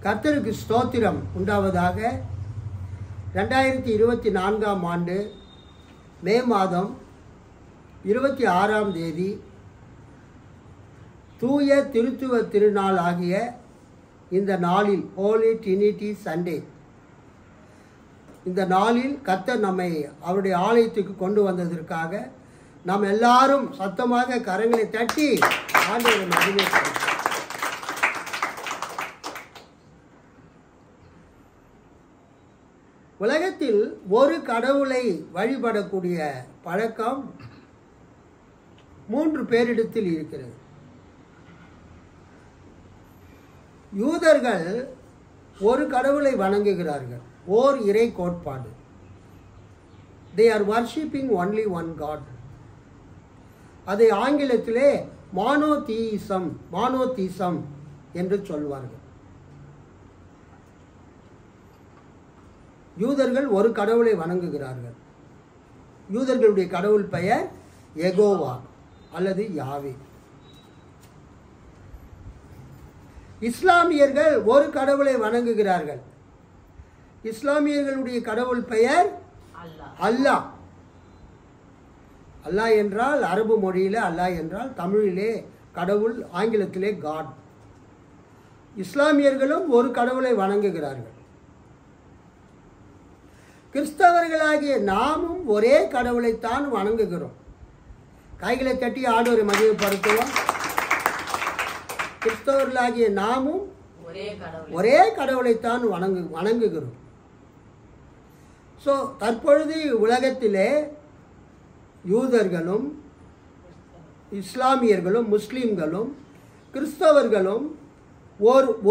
கர்த்தருக்கு ஸ்தோத்திரம் உண்டாவதாக. 2024ஆம் ஆண்டு மே மாதம் 26ஆம் தேதி தூய திருத்துவ திருநாள் ஆகிய இந்த நாளில் ஹோலி ட்ரினிட்டி சண்டே, இந்த நாளில் கர்த்தர் நம்மை அவருடைய ஆலயத்துக்கு கொண்டு வந்ததற்காக நாம் எல்லாரும் சத்தமாக கரங்களை தட்டி ஆண்டவரை மகிமைப்படுத்துவோம். உலகத்தில் ஒரு கடவுளை வழிபடக்கூடிய பழக்கம் 3 பேரிடத்தில் இருக்கிறது. யூதர்கள் ஒரு கடவுளை வணங்குகிறார்கள், ஓர் இறை கோட்பாடு. they are worshipping only one god. அதை ஆங்கிலத்திலே மானோதீசம் என்று சொல்வார்கள். யூதர்கள் ஒரு கடவுளை வணங்குகிறார்கள். யூதர்களுடைய கடவுள் பெயர் யெகோவா அல்லது யாவே. இஸ்லாமியர்கள் ஒரு கடவுளை வணங்குகிறார்கள். இஸ்லாமியர்களுடைய கடவுள் பெயர் அல்லாஹ். அல்லாஹ் என்றால் அரபு மொழியிலே அல்லாஹ் என்றால், தமிழிலே கடவுள், ஆங்கிலத்திலே காட். இஸ்லாமியர்களும் ஒரு கடவுளை வணங்குகிறார்கள். கிறிஸ்தவர்களாகிய நாமும் ஒரே கடவுளைத்தான் வணங்குகிறோம். கைகளை தட்டி ஆண்டவரை மகிமைப்படுத்துவோம். கிறிஸ்தவர்களாகிய நாமும் ஒரே கடவுளைத்தான் வணங்குகிறோம். ஸோ தற்பொழுது உலகத்திலே யூதர்களும் இஸ்லாமியர்களும் முஸ்லீம்களும் கிறிஸ்தவர்களும்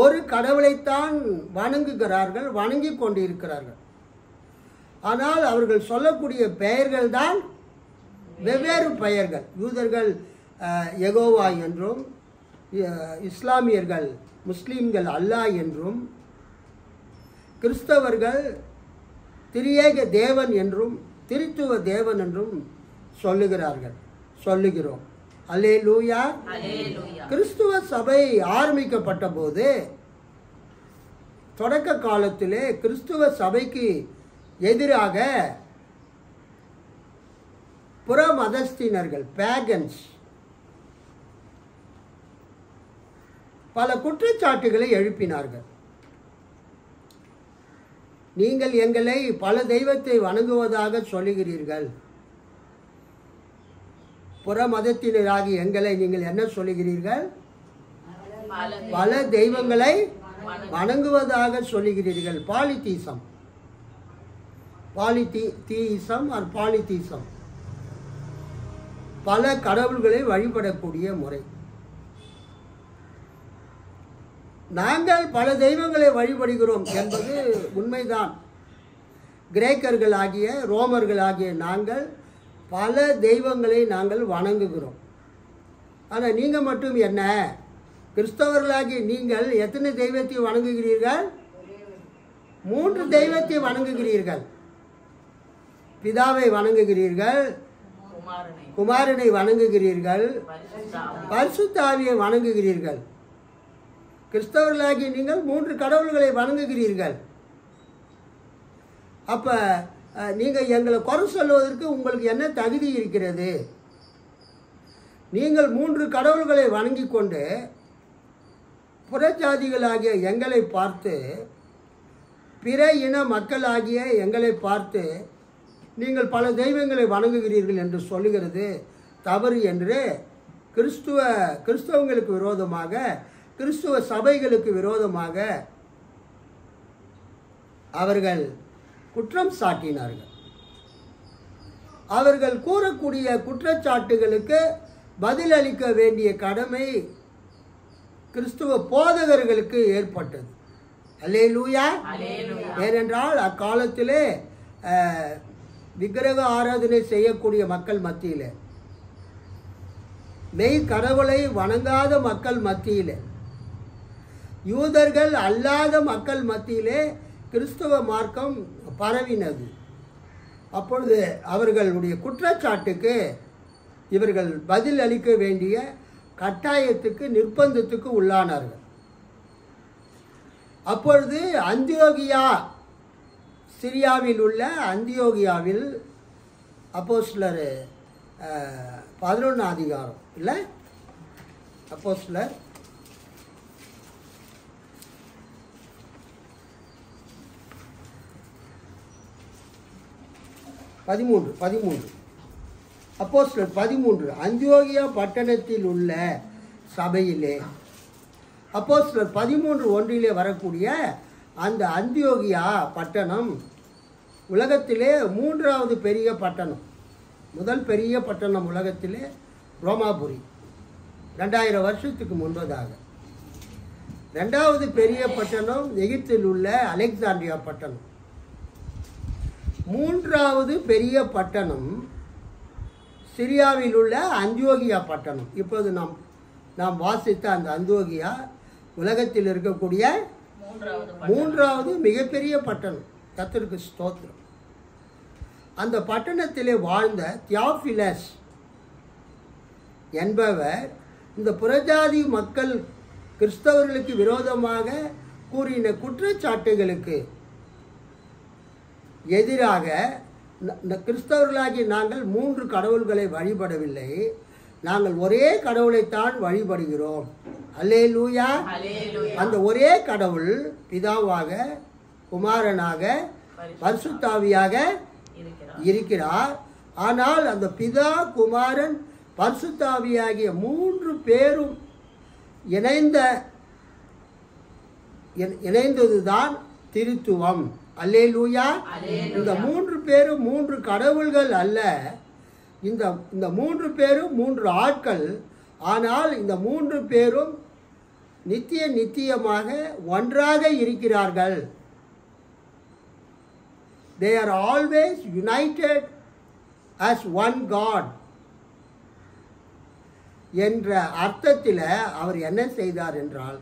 ஒரு கடவுளைத்தான் வணங்குகிறார்கள், வணங்கி கொண்டிருக்கிறார்கள். ஆனால் அவர்கள் சொல்லக்கூடிய பெயர்கள் தான் வெவ்வேறு பெயர்கள். யூதர்கள் யெகோவா என்றும், இஸ்லாமியர்கள் முஸ்லீம்கள் அல்லாஹ் என்றும், கிறிஸ்தவர்கள் திரியேக தேவன் என்றும் திருத்துவ தேவன் என்றும் சொல்லுகிறோம். அல்லேலூயா. கிறிஸ்துவ சபை ஆரம்பிக்கப்பட்ட போது தொடக்க காலத்திலே கிறிஸ்துவ சபைக்கு எதிராக புற மதஸ்தினர்கள், பேகன்ஸ், பல குற்றச்சாட்டுகளை எழுப்பினார்கள். நீங்கள் எங்களை பல தெய்வத்தை வணங்குவதாக சொல்லுகிறீர்கள். புற மதத்தினராகி எங்களை நீங்கள் என்ன சொல்லுகிறீர்கள்? பல தெய்வங்களை வணங்குவதாக சொல்லுகிறீர்கள். பாலிதீசம் ஆர் பாலிதீசம், பல கடவுள்களை வழிபடக்கூடிய முறை. நாங்கள் பல தெய்வங்களை வழிபடுகிறோம் என்பது உண்மைதான். கிரேக்கர்களாகிய ரோமர்களாகிய நாங்கள் பல தெய்வங்களை நாங்கள் வணங்குகிறோம். ஆனால் நீங்கள் மட்டும் என்ன, கிறிஸ்தவர்களாகிய நீங்கள் எத்தனை தெய்வத்தை வணங்குகிறீர்கள்? 3 தெய்வத்தை வணங்குகிறீர்கள். பிதாவை வணங்குகிறீர்கள், குமாரனை வணங்குகிறீர்கள், பரிசுத்த ஆவியை வணங்குகிறீர்கள். கிறிஸ்தவர்களாகிய நீங்கள் 3 கடவுள்களை வணங்குகிறீர்கள். அப்ப நீங்கள் எங்களை குறை சொல்வதற்கு உங்களுக்கு என்ன தகுதி இருக்கிறது? நீங்கள் 3 கடவுள்களை வணங்கி கொண்டு புறஜாதிகளாகிய எங்களை பார்த்து, பிற இன மக்களாகிய எங்களை பார்த்து நீங்கள் பல தெய்வங்களை வணங்குகிறீர்கள் என்று சொல்லுகிறது தவறு என்று கிறிஸ்தவங்களுக்கு விரோதமாக, கிறிஸ்துவ சபைகளுக்கு விரோதமாக அவர்கள் குற்றம் சாட்டினார்கள். அவர்கள் கூறக்கூடிய குற்றச்சாட்டுகளுக்கு பதிலளிக்க வேண்டிய கடமை கிறிஸ்துவ போதகர்களுக்கு ஏற்பட்டது. அல்லேலூயா. ஏனென்றால் அக்காலத்திலே விக்கிரக ஆராதனை செய்யக்கூடிய மக்கள் மத்தியில், மெய் கடவுளை வணங்காத மக்கள் மத்தியில், யூதர்கள் அல்லாத மக்கள் மத்தியிலே கிறிஸ்துவ மார்க்கம் பரவினது. அப்பொழுது அவர்களுடைய குற்றச்சாட்டுக்கு இவர்கள் பதில் அளிக்க வேண்டிய கட்டாயத்துக்கு, நிர்பந்தத்துக்கு உள்ளானார்கள். அப்பொழுது அந்தியோகியா, சிரியாவில் உள்ள அந்தியோகியாவில் அப்போஸ்தலர் 11 அதிகாரம் இல்லை, அப்போஸ்தலர் 13 அப்போஸ்தலர் 13 அந்தியோகியா பட்டணத்தில் உள்ள சபையிலே, அப்போஸ்தலர் 13:1 வரக்கூடிய அந்த அந்தியோகியா பட்டணம் உலகத்திலே 3வது பெரிய பட்டணம். முதல் பெரிய பட்டணம் உலகத்திலே ரோமாபுரி, 2000 வருஷத்துக்கு முன்பதாக. 2வது பெரிய பட்டணம் எகிப்தில் உள்ள அலெக்சாண்ட்ரியா பட்டணம். 3வது பெரிய பட்டணம் சிரியாவில் உள்ள அந்தியோகியா பட்டணம். இப்போது நாம் வாசித்த அந்த அந்தியோகியா உலகத்தில் இருக்கக்கூடிய 3வது மிகப்பெரிய பட்டணம். கர்த்தருக்கு ஸ்தோத்திரம். அந்த பட்டணத்திலே வாழ்ந்த தியோபிலஸ் என்பவர் இந்த புறஜாதி மக்கள் கிறிஸ்தவர்களுக்கு விரோதமாக கூறின குற்றச்சாட்டுகளுக்கு எதிராக, கிறிஸ்தவர்களாகி நாங்கள் 3 கடவுள்களை வழிபடவில்லை, நாங்கள் ஒரே கடவுளைத்தான் வழிபடுகிறோம். அல்லேலூயா. அந்த ஒரே கடவுள் பிதாவாக, குமாரனாக, பரிசுத்தாவியாக இருக்கிறார். ஆனால் அந்த பிதா, குமாரன், பரிசுத்தாவியாகிய 3 பேரும் இணைந்ததுதான் திருத்துவம். அல்லேலூயா. இந்த 3 பேரும் 3 கடவுள்கள் அல்ல. இந்த 3 பேரும் 3 ஆட்கள். ஆனால் இந்த 3 பேரும் நித்தியமாக ஒன்றாக இருக்கிறார்கள். They are always united as one God என்ற அர்த்தத்தில் அவர் என்ன செய்தார் என்றால்,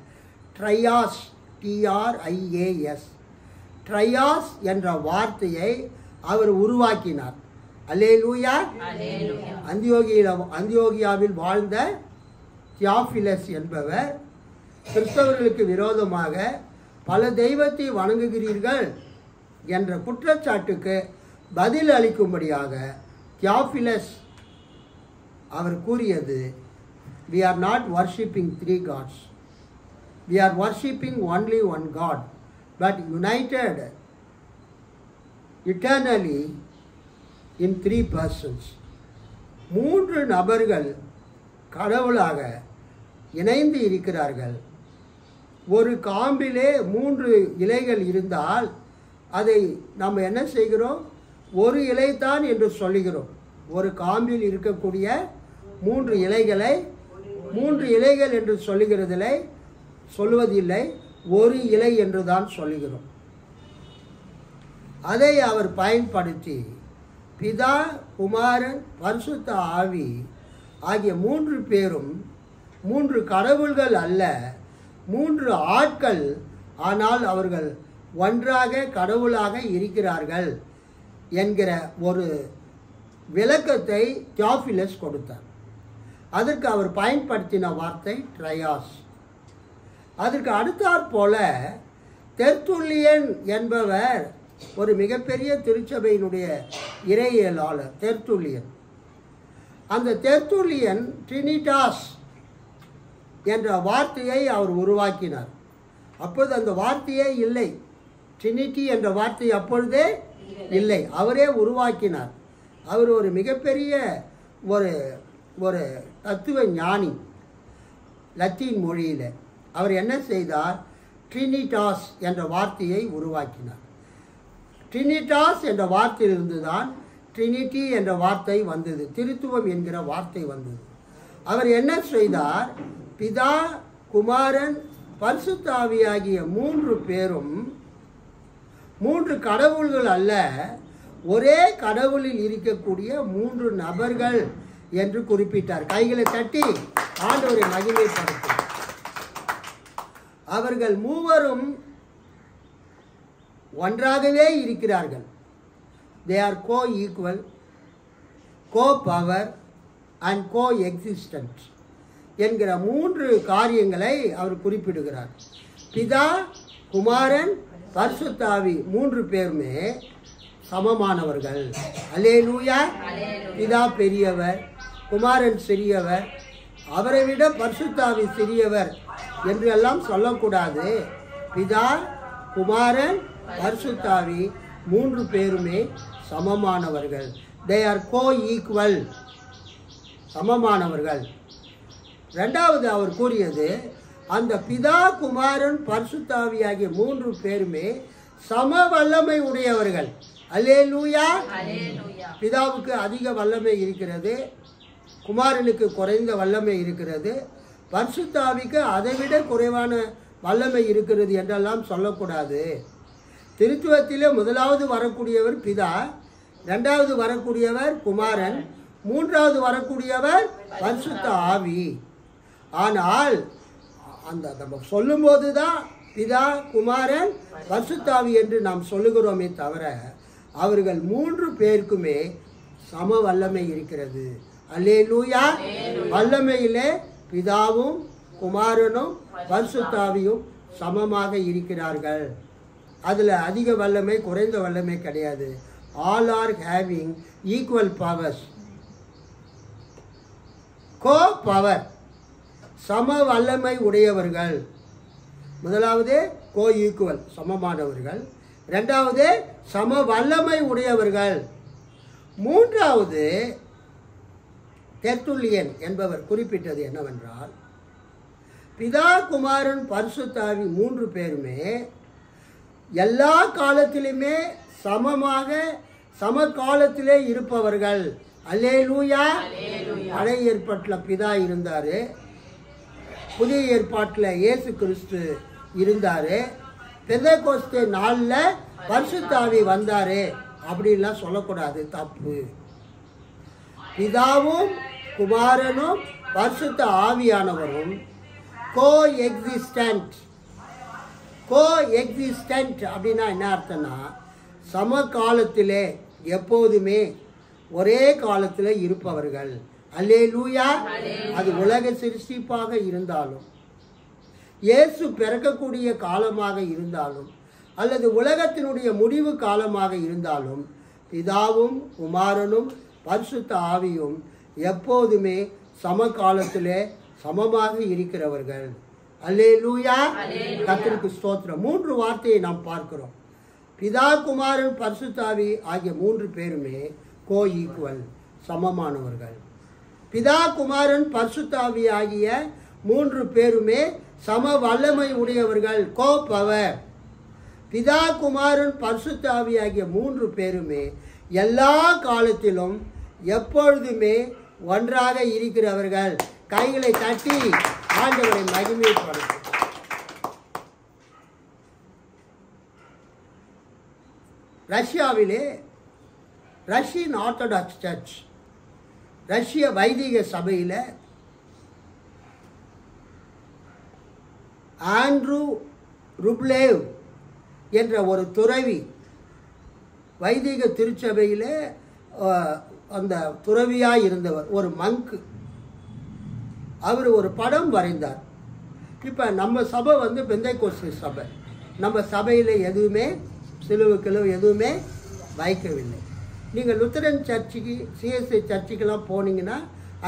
ட்ரையாஸ், TRIAS, ட்ரையாஸ் என்ற வார்த்தையை அவர் உருவாக்கினார். அல்லேலூயா. அந்தியோகியாவில் வாழ்ந்த தியோபிலஸ் என்பவர் கிறிஸ்தவர்களுக்கு விரோதமாக பல தெய்வத்தை வணங்குகிறீர்கள் என்ற குற்றச்சாட்டுக்கு பதில் அளிக்கும்படியாக தியோபிலஸ் அவர் கூறியது, we are not worshipping 3 gods, we are worshipping only one God, but united eternally in 3 persons. 3 நபர்கள் கடவுளாக இணைந்து இருக்கிறார்கள். ஒரு காம்பிலே 3 இலைகள் இருந்தால் அதை நம்ம என்ன செய்கிறோம்? ஒரு இலைதான் என்று சொல்லுகிறோம். ஒரு காம்பில் இருக்கக்கூடிய 3 இலைகளை 3 இலைகள் என்று சொல்லுவதில்லை, ஒரு இலை என்று தான் சொல்லுகிறோம். அதை அவர் பயன்படுத்தி பிதா, குமாரன், பரிசுத்த ஆவி ஆகிய 3 பேரும் 3 கடவுள்கள் அல்ல, 3 ஆட்கள். ஆனால் அவர்கள் ஒன்றாக கடவுளாக இருக்கிறார்கள் என்கிற ஒரு விளக்கத்தை தியோபிலஸ் கொடுத்தார். அதற்கு அவர் பயன்படுத்தின வார்த்தை ட்ரையாஸ். அதற்கு அடுத்தாற் போல தெர்த்துல்லியன் என்பவர் ஒரு மிகப்பெரிய திருச்சபையினுடைய இறையியலாளர். தெர்த்துல்லியன், அந்த தெர்த்துல்லியன் ட்ரினிடாஸ் என்ற வார்த்தையை அவர் உருவாக்கினார். அப்போது அந்த வார்த்தையே இல்லை, ட்ரினிட்டி என்ற வார்த்தை அப்பொழுதே இல்லை, அவரே உருவாக்கினார். அவர் ஒரு மிகப்பெரிய ஒரு தத்துவ ஞானி. லத்தீன் மொழியில் அவர் என்ன செய்தார்? ட்ரினிடாஸ் என்ற வார்த்தையை உருவாக்கினார். ட்ரினிடாஸ் என்ற வார்த்தையிலிருந்து தான் ட்ரினிட்டி என்ற வார்த்தை வந்தது, திருத்துவம் என்கிற வார்த்தை வந்தது. அவர் என்ன செய்தார்? பிதா, குமாரன், பரிசுத்த ஆவியாகிய 3 பேரும் 3 கடவுள்கள் அல்ல, ஒரே கடவுளில் இருக்கக்கூடிய 3 நபர்கள் என்று குறிப்பிட்டார். கைகளை தட்டி ஆண்டவரை மகிமைப்படுத்தும். அவர்கள் 3வரும் ஒன்றாகவே இருக்கிறார்கள். They are co-equal, co-power and co-existent என்கிற 3 காரியங்களை அவர் குறிப்பிடுகிறார். பிதா, குமாரன், பரிசுத்த ஆவி 3 பேருமே சமமானவர்கள். அல்லேலூயா. பிதா பெரியவர், குமாரன் சிறியவர், அவரை விட பரிசுத்த ஆவி சிறியவர் என்று எல்லாம் சொல்லக்கூடாது. பிதா, குமாரன், பரிசுத்த ஆவி 3 பேருமே சமமானவர்கள். they are co-equal, சமமானவர்கள். ரெண்டாவது அவர் கூறியது, அந்த பிதா, குமாரன், பரிசுத்த ஆவி ஆகிய 3 பேருமே சம வல்லமை உடையவர்கள். அல்லேலூயா. பிதாவுக்கு அதிக வல்லமை இருக்கிறது, குமாரனுக்கு குறைந்த வல்லமை இருக்கிறது, பரிசுத்த ஆவிக்கு அதைவிட குறைவான வல்லமை இருக்கிறது என்றெல்லாம் சொல்லக்கூடாது. திருத்துவத்திலே முதலாவது வரக்கூடியவர் பிதா, இரண்டாவது வரக்கூடியவர் குமாரன், மூன்றாவது வரக்கூடியவர் பரிசுத்த ஆவி. ஆனால் அந்த நம்ம சொல்லும்போது தான் பிதா, குமாரன், பரிசுத்த ஆவி என்று நாம் சொல்லுகிறோமே தவிர அவர்கள் 3 பேருக்குமே சம வல்லமை இருக்கிறது. அல்லேலூயா. வல்லமையிலே பிதாவும் குமாரனும் பரிசுத்த ஆவியும் சமமாக இருக்கிறார்கள். அதில் அதிக வல்லமை குறைந்த வல்லமை கிடையாது. All are having equal powers. Co power, சம வல்லமை உடையவர்கள். முதலாவது கோ ஈக்குவல், சமமானவர்கள். இரண்டாவது சம வல்லமை உடையவர்கள். மூன்றாவது தெர்த்துல்லியன் என்பவர் குறிப்பிட்டது என்னவென்றால், பிதா, குமாரன், பரிசுத்த ஆவி 3 பேருமே எல்லா காலத்திலுமே சமமாக சமகாலத்திலே இருப்பவர்கள். அல்லேலூயா. பழைய ஏற்பாட்டில் பிதா இருந்தார், புதிய ஏற்பாட்டில் இயேசு கிறிஸ்து இருந்தார், பெந்தெகோஸ்தே நாளில் பரிசுத்த ஆவி வந்தார் அப்படின்லாம் சொல்லக்கூடாது, தப்பு. பிதாவும் குமாரனும் பரிசுத்த ஆவியானவரும் கோ எக்ஸிஸ்டன்ட். கோ எக்ஸிஸ்டன்ட் அப்படின்னா என்ன அர்த்தம்னா, சமகாலத்திலே எப்போதுமே ஒரே காலத்தில் இருப்பவர்கள். அல்லேலூயா. அது உலக சிருஷ்டிப்பாக இருந்தாலும், இயேசு பிறக்கக்கூடிய காலமாக இருந்தாலும், அல்லது உலகத்தினுடைய முடிவு காலமாக இருந்தாலும், பிதாவும் குமாரனும் பரிசுத்த ஆவியும் எப்போதுமே சமகாலத்திலே சமமாக இருக்கிறவர்கள். அல்லேலூயா. கர்த்தருக்கு ஸ்தோத்திரம். 3 வார்த்தையை நாம் பார்க்கிறோம். பிதா, குமாரன், பரிசுத்த ஆவி ஆகிய 3 பேருமே கோ ஈக்குவல், சமமானவர்கள். பிதா, குமாரன், பரிசுத்த ஆவி ஆகிய 3 பேருமே சம வல்லமை உடையவர்கள், கோ பவர். பிதா, குமாரன், பரிசுத்த ஆவி ஆகிய 3 பேருமே எல்லா காலத்திலும் எப்பொழுதுமே ஒன்றாக இருக்கிறவர்கள். கைகளை தட்டி ஆண்டவரை மகிமைப்படுத்தும். ரஷ்யாவிலே ரஷ்யன் ஆர்த்தடாக்ஸ் சர்ச், ரஷ்ய வைதிக சபையில் ஆண்ட்ரூ ருப்லேவ் என்ற ஒரு துறவி, வைதிக திருச்சபையில் அந்த துறவியாக இருந்தவர், ஒரு மங்கு, அவர் ஒரு படம் வரைந்தார். இப்போ நம்ம சபை பெந்தெகோஸ்தே சபை. நம்ம சபையில் எதுவுமே சிலுவை கிழவு எதுவுமே வைக்கவில்லை. நீங்கள் லுத்தரன் சர்ச்சுக்கு, சிஎஸ்ஐ சர்ச்சுக்கெல்லாம் போனீங்கன்னா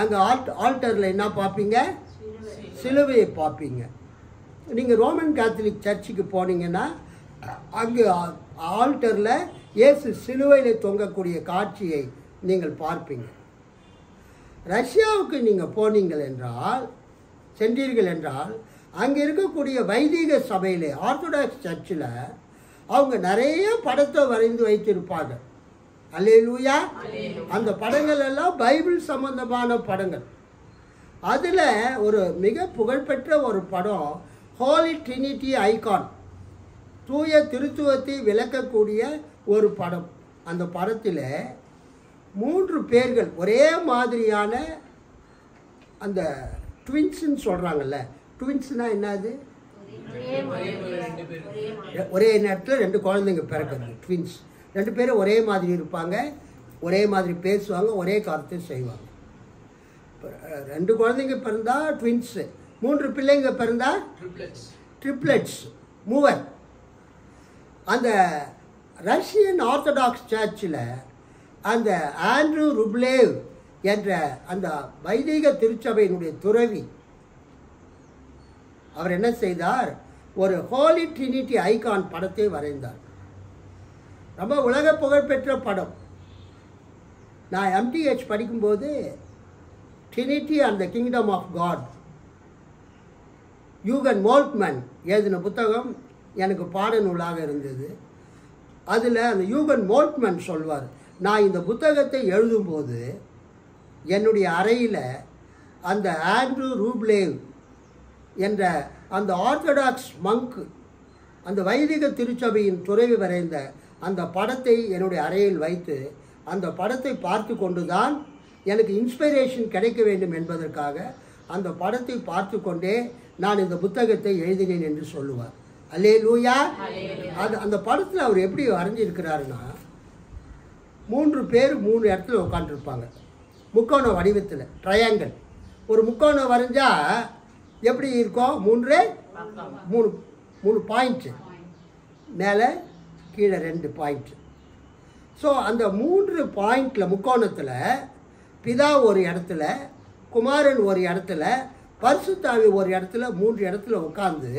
அங்கே ஆல்டரில் என்ன பார்ப்பீங்க? சிலுவையை பார்ப்பீங்க. நீங்கள் ரோமன் கேத்தலிக் சர்ச்சுக்கு போனீங்கன்னா அங்கே ஆல்டரில் இயேசு சிலுவையில் தொங்கக்கூடிய காட்சியை நீங்கள் பார்ப்பீங்க. ரஷ்யாவுக்கு நீங்கள் போனீங்கள் என்றால், சென்றீர்கள் என்றால், அங்கே இருக்கக்கூடிய வைதிக சபையில் ஆர்த்தடாக்ஸ் சர்ச்சில் அவங்க நிறைய படத்தை வரைந்து வைத்திருப்பாங்க. அல்லேலூயா. அந்த படங்கள் எல்லாம் பைபிள் சம்பந்தமான படங்கள். அதில் ஒரு மிக புகழ்பெற்ற ஒரு படம், ஹோலி ட்ரினிட்டி ஐகான், தூய திருத்துவத்தை விளக்கக்கூடிய ஒரு படம். அந்த படத்தில் 3 பேர்கள் ஒரே மாதிரியான, அந்த ட்வின்ஸ்ன்னு சொல்கிறாங்கல்ல, ட்வின்ஸ்னால் என்னது? ஒரே நேரத்தில் 2 குழந்தைங்க பிறக்கிறது, ட்வின்ஸ். 2 பேரும் ஒரே மாதிரி இருப்பாங்க, ஒரே மாதிரி பேசுவாங்க, ஒரே காரியத்தை செய்வாங்க. 2 குழந்தைங்க பிறந்தா ட்வின்ஸு, 3 பிள்ளைங்க பிறந்தா ட்ரிப்ளெட்ஸ், மூவர். அந்த ரஷ்யன் ஆர்த்தடாக்ஸ் சர்ச்சில் அந்த ஆண்ட்ரூ ருப்லேவ் என்ற அந்த வைதிக திருச்சபையினுடைய துறவி அவர் என்ன செய்தார், ஒரு ஹோலி ட்ரினிட்டி ஐகான் படத்தை வரைந்தார். ரொம்ப உலக புகழ்பெற்ற படம். நான் MTH படிக்கும்போது Trinity and the Kingdom of God யூகன் மோல்ட்மேன் எழுதின புத்தகம் எனக்கு பாடநூலாக இருந்தது. அதில் அந்த யூகன் மோல்ட்மேன் சொல்வார், நான் இந்த புத்தகத்தை எழுதும்போது என்னுடைய அறையில் அந்த ஆண்ட்ரூ ரூப்லேவ் என்ற அந்த ஆர்த்தடாக்ஸ் மங்க், அந்த வைதிக திருச்சபையின் துறவி வரைந்த அந்த படத்தை என்னுடைய அறையில் வைத்து அந்த படத்தை பார்த்து கொண்டு தான் எனக்கு இன்ஸ்பிரேஷன் கிடைக்க வேண்டும் என்பதற்காக அந்த படத்தை பார்த்து கொண்டே நான் இந்த புத்தகத்தை எழுதினேன் என்று சொல்லுவார். அல்லேலூயா. அது அந்த படத்தில் அவர் எப்படி வரைஞ்சிருக்கிறாருன்னா, 3 பேர் 3 இடத்துல உட்காந்துருப்பாங்க, முக்கோண வடிவத்தில், ட்ரையாங்கிள். ஒரு முக்கோணம் வரைஞ்சா எப்படி இருக்கும், 3 பாயிண்ட்டு, மேலே கீழே 2 பாயிண்ட்டு. ஸோ அந்த 3 பாயிண்டில் முக்கோணத்தில் பிதா ஒரு இடத்துல, குமாரன் ஒரு இடத்துல, பரிசுத்தாவி ஒரு இடத்துல, 3 இடத்துல உட்காந்து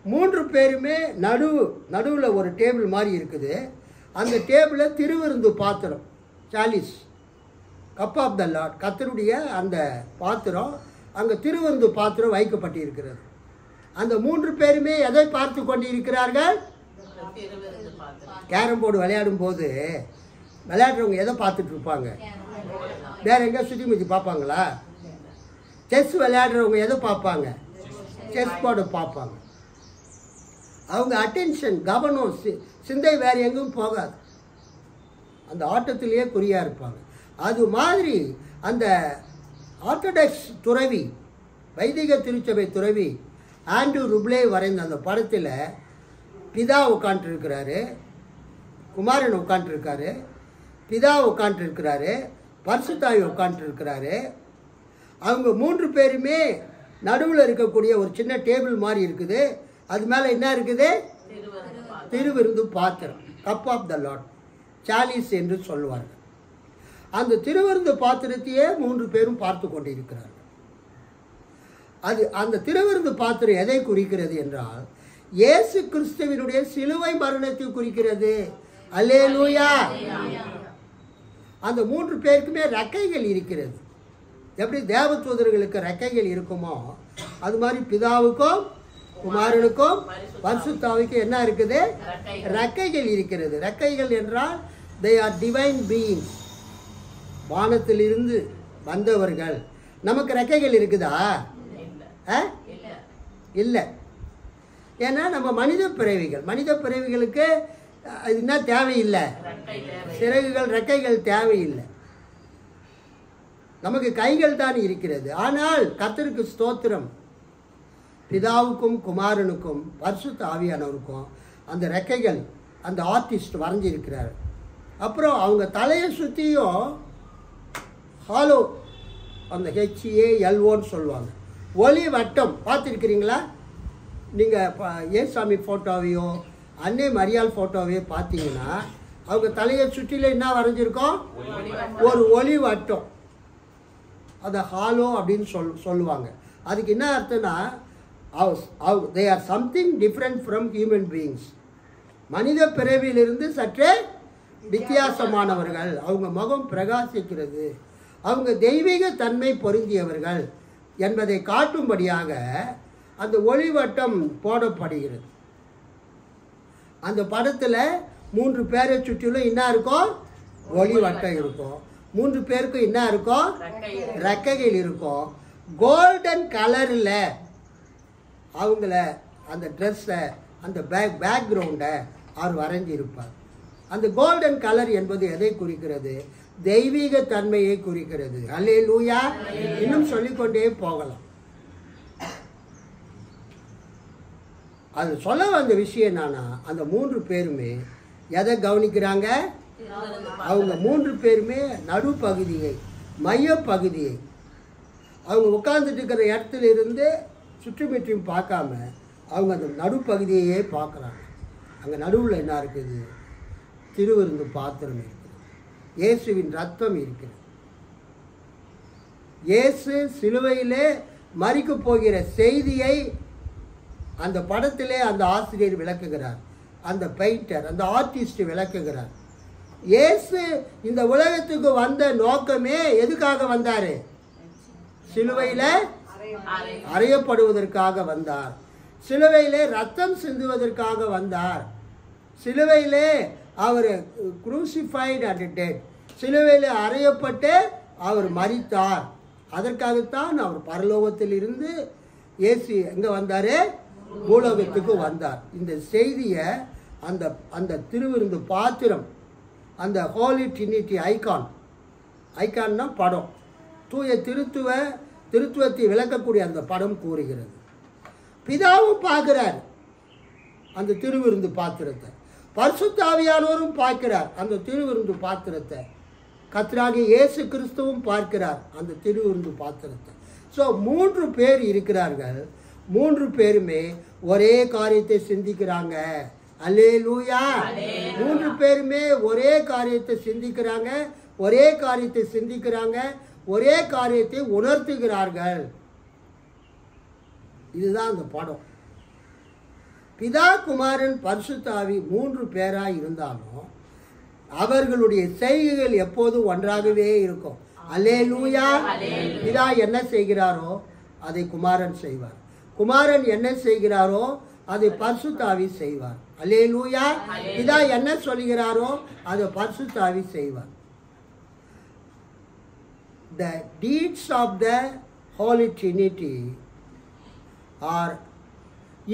3 பேருமே நடுவில் ஒரு டேபிள் மாதிரி இருக்குது. அந்த டேபிளில் திருவிருந்து பாத்திரம், சாலிஸ், கப் ஆஃப் த லார்ட், கர்த்தருடைய அந்த பாத்திரம், அங்கே திருவிருந்து பாத்திரம் வைக்கப்பட்டிருக்கிறது. அந்த 3 பேருமே எதை பார்த்து கொண்டு இருக்கிறார்கள்? கேரம் போர்டு விளையாடும் போது விளையாடுறவங்க எதை பார்த்துட்டு இருப்பாங்க? வேற எங்கேயா சுற்றி முற்றி பார்ப்பாங்களா? செஸ் விளையாடுறவங்க எதை பார்ப்பாங்க? செஸ் போர்டை பார்ப்பாங்க. அவங்க அட்டென்ஷன், கவனம், சிந்தை வேறு எங்கும் போகாது, அந்த ஆட்டத்திலேயே குறியாக இருப்பாங்க. அது மாதிரி அந்த ஆர்த்தடாக்ஸ் துறவி, வைதிக திருச்சபை துறவி ஆண்ட்ரூ ருப்லேவ் வரைந்த அந்த படத்தில் பிதா உட்காண்ட்ருக்கிறாரு, குமாரன் உட்காண்ட்ருக்காரு, பிதா உட்காண்ட்ருக்கிறாரு, பரிசுத்தாவி உட்காண்ட்ருக்கிறாரு. அவங்க 3 பேருமே நடுவில் இருக்கக்கூடிய ஒரு சின்ன டேபிள் மாதிரி இருக்குது. அது மேலே என்ன இருக்குது? திருவிருந்து பாத்திரம், கப் ஆஃப் த லார்ட், சாலிஸ் என்று சொல்லுவார்கள். அந்த திருவிருந்து பாத்திரத்தையே 3 பேரும் பார்த்து கொண்டிருக்கிறார்கள். அந்த திருவிருந்து பாத்திரம் எதை குறிக்கிறது என்றால், இயேசு கிறிஸ்துவினுடைய சிலுவை மரணத்தை குறிக்கிறது. அல்லேலூயா. அந்த 3 பேருக்குமே ரெக்கைகள் இருக்கிறது. எப்படி தேவதூதர்களுக்கு ரெக்கைகள் இருக்குமோ அது மாதிரி பிதாவுக்கும் குமாரனுக்கும் பரிசுத்தாவிக்கும் என்ன இருக்குது? ரெக்கைகள் இருக்கிறது. ரெக்கைகள் என்றால் they are divine beings, வானத்திலிருந்து வந்தவர்கள். நமக்கு ரெக்கைகள் இருக்குதா? இல்லை. ஏன்னா நம்ம மனித பிறவிகளுக்கு என்ன தேவையில்லை? சிறகுகள், ரெக்கைகள் தேவையில்லை. நமக்கு கைகள் தான் இருக்கிறது. ஆனால் கர்த்தருக்கு ஸ்தோத்திரம், பிதாவுக்கும் குமாரனுக்கும் பரிசுத்த ஆவியானவருக்கும் அந்த ரெக்கைகள் அந்த ஆர்டிஸ்ட் வரைஞ்சிருக்கிறார். அப்புறம் அவங்க தலையை சுற்றியும் ஹாலோ, அந்த HALOன்னு சொல்லுவாங்க, ஒளி வட்டம். பார்த்துருக்கிறீங்களா? நீங்கள் ஏசாமி ஃபோட்டோவையோ அன்னை மரியாள் ஃபோட்டோவையோ பார்த்தீங்கன்னா அவங்க தலையை சுற்றில என்ன வரைஞ்சிருக்கோம்? ஒரு ஒளி வட்டம். அதை ஹாலோ அப்படின்னு சொல்லுவாங்க. அதுக்கு என்ன அர்த்தம்னா, they are something different from human beings. மனித பிறவியிலிருந்து சற்றே வித்தியாசமானவர்கள். அவங்க முகம் பிரகாசிக்கிறது, அவங்க தெய்வீக தன்மை பொருந்தியவர்கள் என்பதை காட்டும்படியாக அந்த ஒளிவட்டம் போடப்படுகிறது. அந்த படத்தில் 3 பேரை சுற்றிலும் என்ன இருக்கும்? ஒளிவட்டம் இருக்கும். 3 பேருக்கும் என்ன இருக்கும்? ரெக்கைகள் இருக்கும். கோல்டன் கலரில் அவங்கள அந்த ட்ரெஸ்ஸை, அந்த பேக்ரவுண்டை அவர் வரைஞ்சிருப்பார். அந்த கோல்டன் கலர் என்பது எதை குறிக்கிறது? தெய்வீக தன்மையை குறிக்கிறது. அல்லேலூயா. இன்னும் சொல்லிக்கொண்டே போகலாம். அது சொல்ல வந்த விஷயம் என்னன்னா, அந்த 3 பேருமே எதை கவனிக்கிறாங்க? அவங்க 3 பேருமே நடுப்பகுதியை, மையப்பகுதியை, அவங்க உட்கார்ந்துட்டு இருக்கிற இடத்துல இருந்து சுற்றுமுற்றும் பார்க்காம அவங்க அந்த நடுப்பகுதியையே பார்க்குறாங்க. அங்கே நடுவில் என்ன இருக்குது? திருவிருந்து பாத்திரம் இருக்குது, இயேசுவின் ரத்தம் இருக்கிறது. இயேசு சிலுவையிலே மரிக்க போகிற செய்தியை அந்த படத்திலே அந்த ஆசிரியர் விளக்குகிறார், அந்த பெயிண்டர், அந்த ஆர்டிஸ்ட் விளக்குகிறார். இயேசு இந்த உலகத்துக்கு வந்த நோக்கமே எதுக்காக வந்தாரு? சிலுவையில அறையப்படுவதற்காக வந்தார், சிலுவையிலே ரத்தம் சிந்துவதற்காக வந்தார், சிலுவையிலே அவர் குரூசிஃபைட் அண்ட் டெட், சிலுவையிலே அறையப்பட்டு அவர் மரித்தார். அதற்காகத்தான் அவர் பரலோகத்தில் இருந்து இயேசு எங்கே வந்தார்? பூலோகத்துக்கு வந்தார். இந்த செய்தியை அந்த அந்த திருவிருந்து பாத்திரம், அந்த ஹோலி ட்ரினிட்டி ஐகான்னா படம், தூய திருத்துவத்தை விளக்கக்கூடிய அந்த படம் கூறுகிறது. பிதாவும் பார்க்கிறார் அந்த திருவிருந்து பாத்திரத்தை, பரிசுத்த ஆவியானவரும் பார்க்கிறார் அந்த திருவிருந்து பாத்திரத்தை, கர்த்தராகிய இயேசு கிறிஸ்துவும் பார்க்கிறார் அந்த திருவிருந்து பாத்திரத்தை. ஸோ 3 பேர் இருக்கிறார்கள், 3 பேருமே ஒரே காரியத்தை சிந்திக்கிறாங்க. அல்லேலூயா. 3 பேருமே ஒரே காரியத்தை சிந்திக்கிறாங்க, ஒரே காரியத்தை சிந்திக்கிறாங்க, ஒரே காரியத்தை உணர்த்துகிறார்கள். இதுதான் அந்த படம். பிதா, குமாரன், பரிசுத்த ஆவி 3 பேராக இருந்தாலும் அவர்களுடைய செய்கைகள் எப்போதும் ஒன்றாகவே இருக்கும். அல்லேலூயா. பிதா என்ன செய்கிறாரோ அதை குமாரன் செய்வார், குமாரன் என்ன செய்கிறாரோ அதை பரிசுத்த ஆவி செய்வார். அல்லேலூயா. பிதா என்ன சொல்கிறாரோ அதை பரிசுத்த ஆவி செய்வார். The deeds of the Holy Trinity are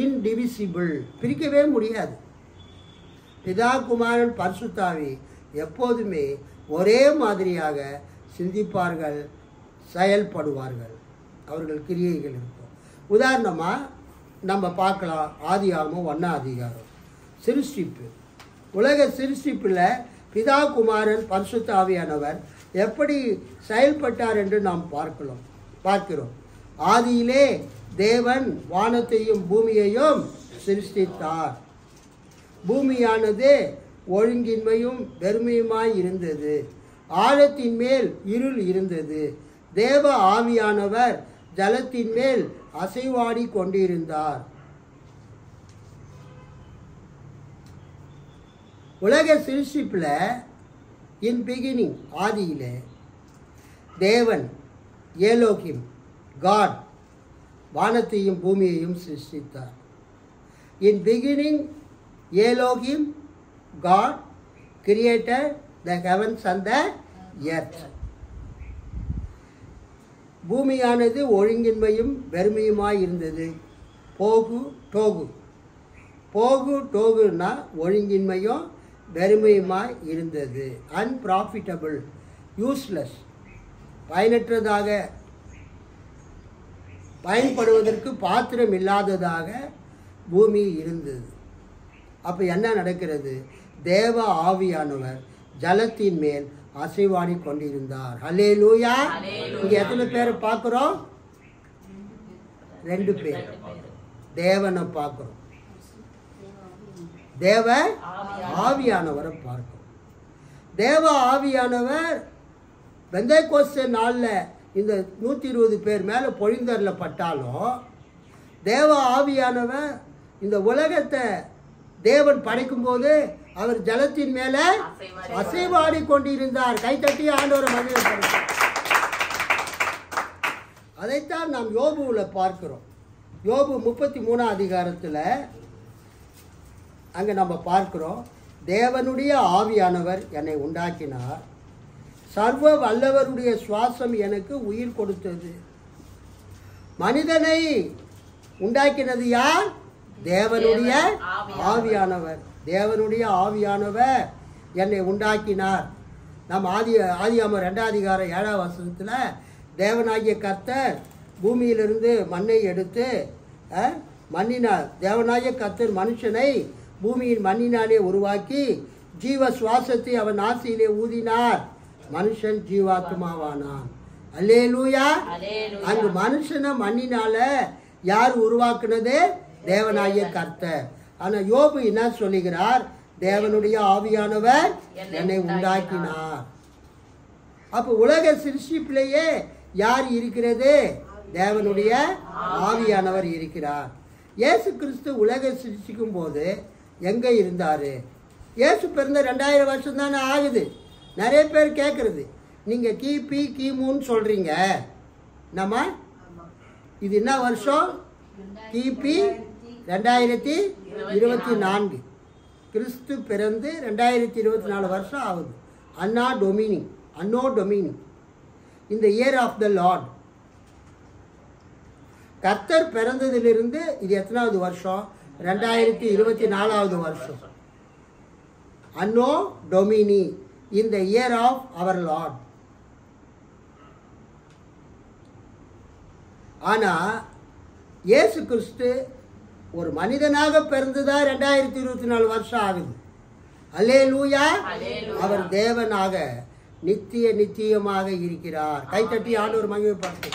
indivisible. பிரிக்கவே முடியாது. பிதா, குமாரன், பரிசுத்த ஆவி எப்போதுமே ஒரே மாதிரியாக சிந்திப்பார்கள், செயல்படுவார்கள், அவர்கள் கிரியைகள் இருக்கும். உதாரணமாக நம்ம பார்க்கலாம், ஆதியாகமம் 1ஆம் அதிகாரம், சிருஷ்டிப்பு. உலக சிருஷ்டிப்பில் பிதா, குமாரன், பரிசுத்த ஆவியானவர் எப்படி செயல்பட்டார் என்று நாம் பார்க்கிறோம். ஆதியிலே தேவன் வானத்தையும் பூமியையும் சிருஷ்டித்தார். பூமியானது ஒழுங்கின்மையும் வெறுமையுமாய் இருந்தது, ஆழத்தின் மேல் இருள் இருந்தது, தேவ ஆவியானவர் ஜலத்தின் மேல் அசைவாடி கொண்டிருந்தார். உலக சிருஷ்டிப்பில் இன் பிகினிங், ஆதியிலே தேவன் ஏலோகிம் காட் வானத்தையும் பூமியையும் சிருஷ்டித்தார். In beginning Elohim God created the heavens and the earth. பூமியானது ஒழுங்கின்மையும் வெறுமையுமாய் இருந்தது. போகு டோகுன்னா ஒழுங்கின்மையும் வெறுமையுமாய் இருந்தது. அன்ப்ராஃபிட்டபிள், யூஸ்லெஸ், பயனற்றதாக, பயன்படுவதற்கு பாத்திரம் இல்லாததாக பூமி இருந்தது. அப்போ என்ன நடக்கிறது? தேவ ஆவியானவர் ஜலத்தின் மேல் அசைவாடி கொண்டிருந்தார். அல்லேலூயா. இங்க எத்தனை பேரை பார்க்கிறோம்? 2 பேர். தேவனை பார்க்கிறோம், தேவ ஆவியானவரை பார்க்கிறோம். தேவ ஆவியானவர் பெந்தேகோஸ்தே நாளில் இந்த 120 பேர் மேலே பொழிந்தருளப்பட்டாலும் தேவ ஆவியானவர் இந்த உலகத்தை தேவன் படைக்கும் போது அவர் ஜலத்தின் மேல அசைவாடி கொண்டிருந்தார். கைத்தட்டி ஆண்டவரை மகிழ்ச்சி. அதைத்தான் நாம் யோபுவில் பார்க்கிறோம். யோபு 33ஆம் அதிகாரத்தில் அங்கே நம்ம பார்க்கிறோம், தேவனுடைய ஆவியானவர் என்னை உண்டாக்கினார், சர்வ வல்லவருடைய சுவாசம் எனக்கு உயிர் கொடுத்தது. மனிதனை உண்டாக்கினது யார்? தேவனுடைய ஆவியானவர். தேவனுடைய ஆவியானவர் என்னை உண்டாக்கினார். நாம் ஆதியாகமம் 2ஆம் அதிகாரம் 7ஆம் வசனத்தில் தேவனாகிய கர்த்தர் பூமியிலிருந்து மண்ணை எடுத்து மண்ணினால், தேவனாகிய கர்த்தர் மனுஷனை பூமியின் மண்ணினாலே உருவாக்கி ஜீவ சுவாசத்தை அவன் நாசியிலே ஊதினார், மனுஷன் ஜீவாத்மாவானான். அல்லேலூயா. அங்கு மனுஷனை மண்ணினால யார் உருவாக்குனது? தேவனாகிய கர்த்தர். ஆனால் யோபு என்ன சொல்லுகிறார்? தேவனுடைய ஆவியானவர் என்னை உண்டாக்கினார். அப்போ உலக சிருஷ்டிப்பிலேயே யார் இருக்கிறது? தேவனுடைய ஆவியானவர் இருக்கிறார். இயேசு கிறிஸ்து உலக சிருஷ்டிக்கும் போது எங்கே இருந்தார்? இயேசு பிறந்த 2000 வருஷம் தானே ஆகுது. நிறைய பேர் கேட்குறது, நீங்கள் கிபி கிமுன்னு சொல்கிறீங்க. நம்ம இது என்ன வருஷம்? கிபி 2024. கிறிஸ்து பிறந்து 2024 வருஷம் ஆகுது. அன்னோ டொமினி இந்த இயர் ஆஃப் த லார்ட். கர்த்தர் பிறந்ததிலிருந்து இது எத்தனாவது வருஷம்? 2024வது வருஷம். Anno Domini in the year of our Lord. ஆனால் இயேசு கிறிஸ்து ஒரு மனிதனாக பிறந்துதான் 2024 வருஷம் ஆகுது. அல்லேலூயா. அவர் தேவனாக நித்தியமாக இருக்கிறார். கைத்தட்டி ஆண்டவர் மகிமைப்படுத்து.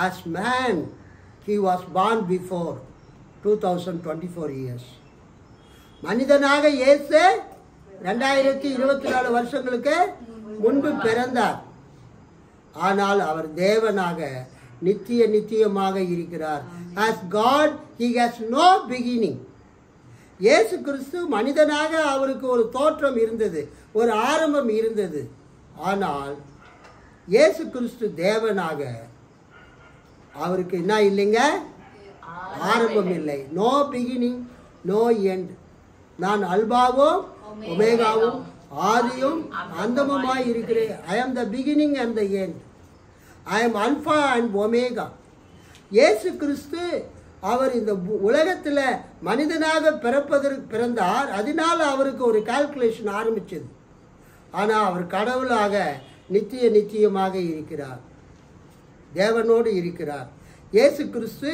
As man, he was born before 2024 years. மனிதனாக இயேசு 2024 வருஷங்களுக்கு முன்பு பிறந்தார். ஆனால் அவர் தேவனாக நித்தியமாக இருக்கிறார். As God, he has no beginning. இயேசு கிறிஸ்து மனிதனாக அவருக்கு ஒரு தோற்றம் இருந்தது, ஒரு ஆரம்பம் இருந்தது. ஆனால் இயேசு கிறிஸ்து தேவனாக அவருக்கு என்ன இல்லைங்க? ஆரம்பம் இல்லை. No beginning, no end. நான் அல்பாவும் ஒமேகாவும் ஆதியும் அந்தமுமாய் இருக்கிறேன். I am the beginning and the end. I am alpha and omega. இயேசு கிறிஸ்து அவர் இந்த உலகத்தில் மனிதனாக பிறந்தார். அதனால் அவருக்கு ஒரு கால்குலேஷன் ஆரம்பிச்சது. ஆனால் அவர் கடவுளாக நித்தியமாக இருக்கிறார், தேவனோடு இருக்கிறார். இயேசு கிறிஸ்து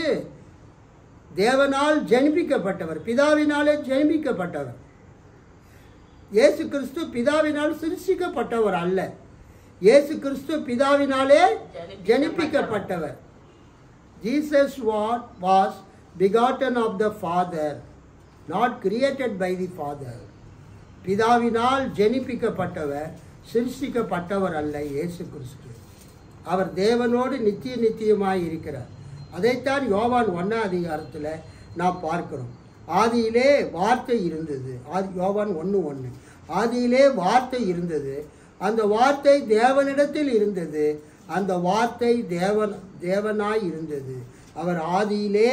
தேவனால் ஜெனிப்பிக்கப்பட்டவர், பிதாவினாலே ஜெனிப்பிக்கப்பட்டவர். இயேசு கிறிஸ்து பிதாவினால் சிருஷ்டிக்கப்பட்டவர் அல்ல. இயேசு கிறிஸ்து பிதாவினாலே ஜெனிப்பிக்கப்பட்டவர். Jesus was begotten of the Father, not created by the Father. பிதாவினால் ஜெனிப்பிக்கப்பட்டவர், சிருஷ்டிக்கப்பட்டவர் அல்ல இயேசு கிறிஸ்து. அவர் தேவனோடு நித்தியமாய் இருக்கிறார். அதைத்தான் யோவான் 1 அதிகாரத்தில் நாம் பார்க்கிறோம். ஆதியிலே வார்த்தை இருந்தது. யோவான் 1:1. ஆதியிலே வார்த்தை இருந்தது, அந்த வார்த்தை தேவனிடத்தில் இருந்தது, அந்த வார்த்தை தேவனாய் இருந்தது. அவர் ஆதியிலே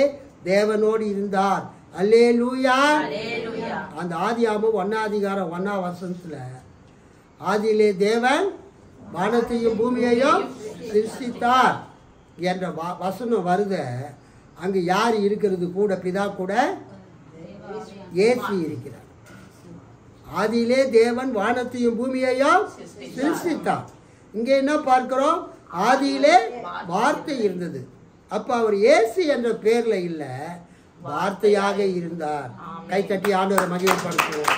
தேவனோடு இருந்தார். அல்லேலூயா. அந்த ஆதியாகமம் 1 அதிகாரம் 1 வசனத்தில் ஆதியிலே தேவன் வானத்தையும் பூமியையும் சிருஷ்டித்தார் என்ற வசனம் வருத. அங்கு யார் இருக்கிறது? கூட பிதா கூட இயேசு இருக்கிறார். ஆதியிலே தேவன் வானத்தையும் பூமியையும் சிருஷ்டித்தார். இங்கே என்ன பார்க்கிறோம்? ஆதியிலே வார்த்தை இருந்தது. அப்ப அவர் இயேசு என்ற பெயர்ல இல்ல, வார்த்தையாக இருந்தார். கை தட்டி ஆண்டவரை மகிமைப்படுத்துவோம்.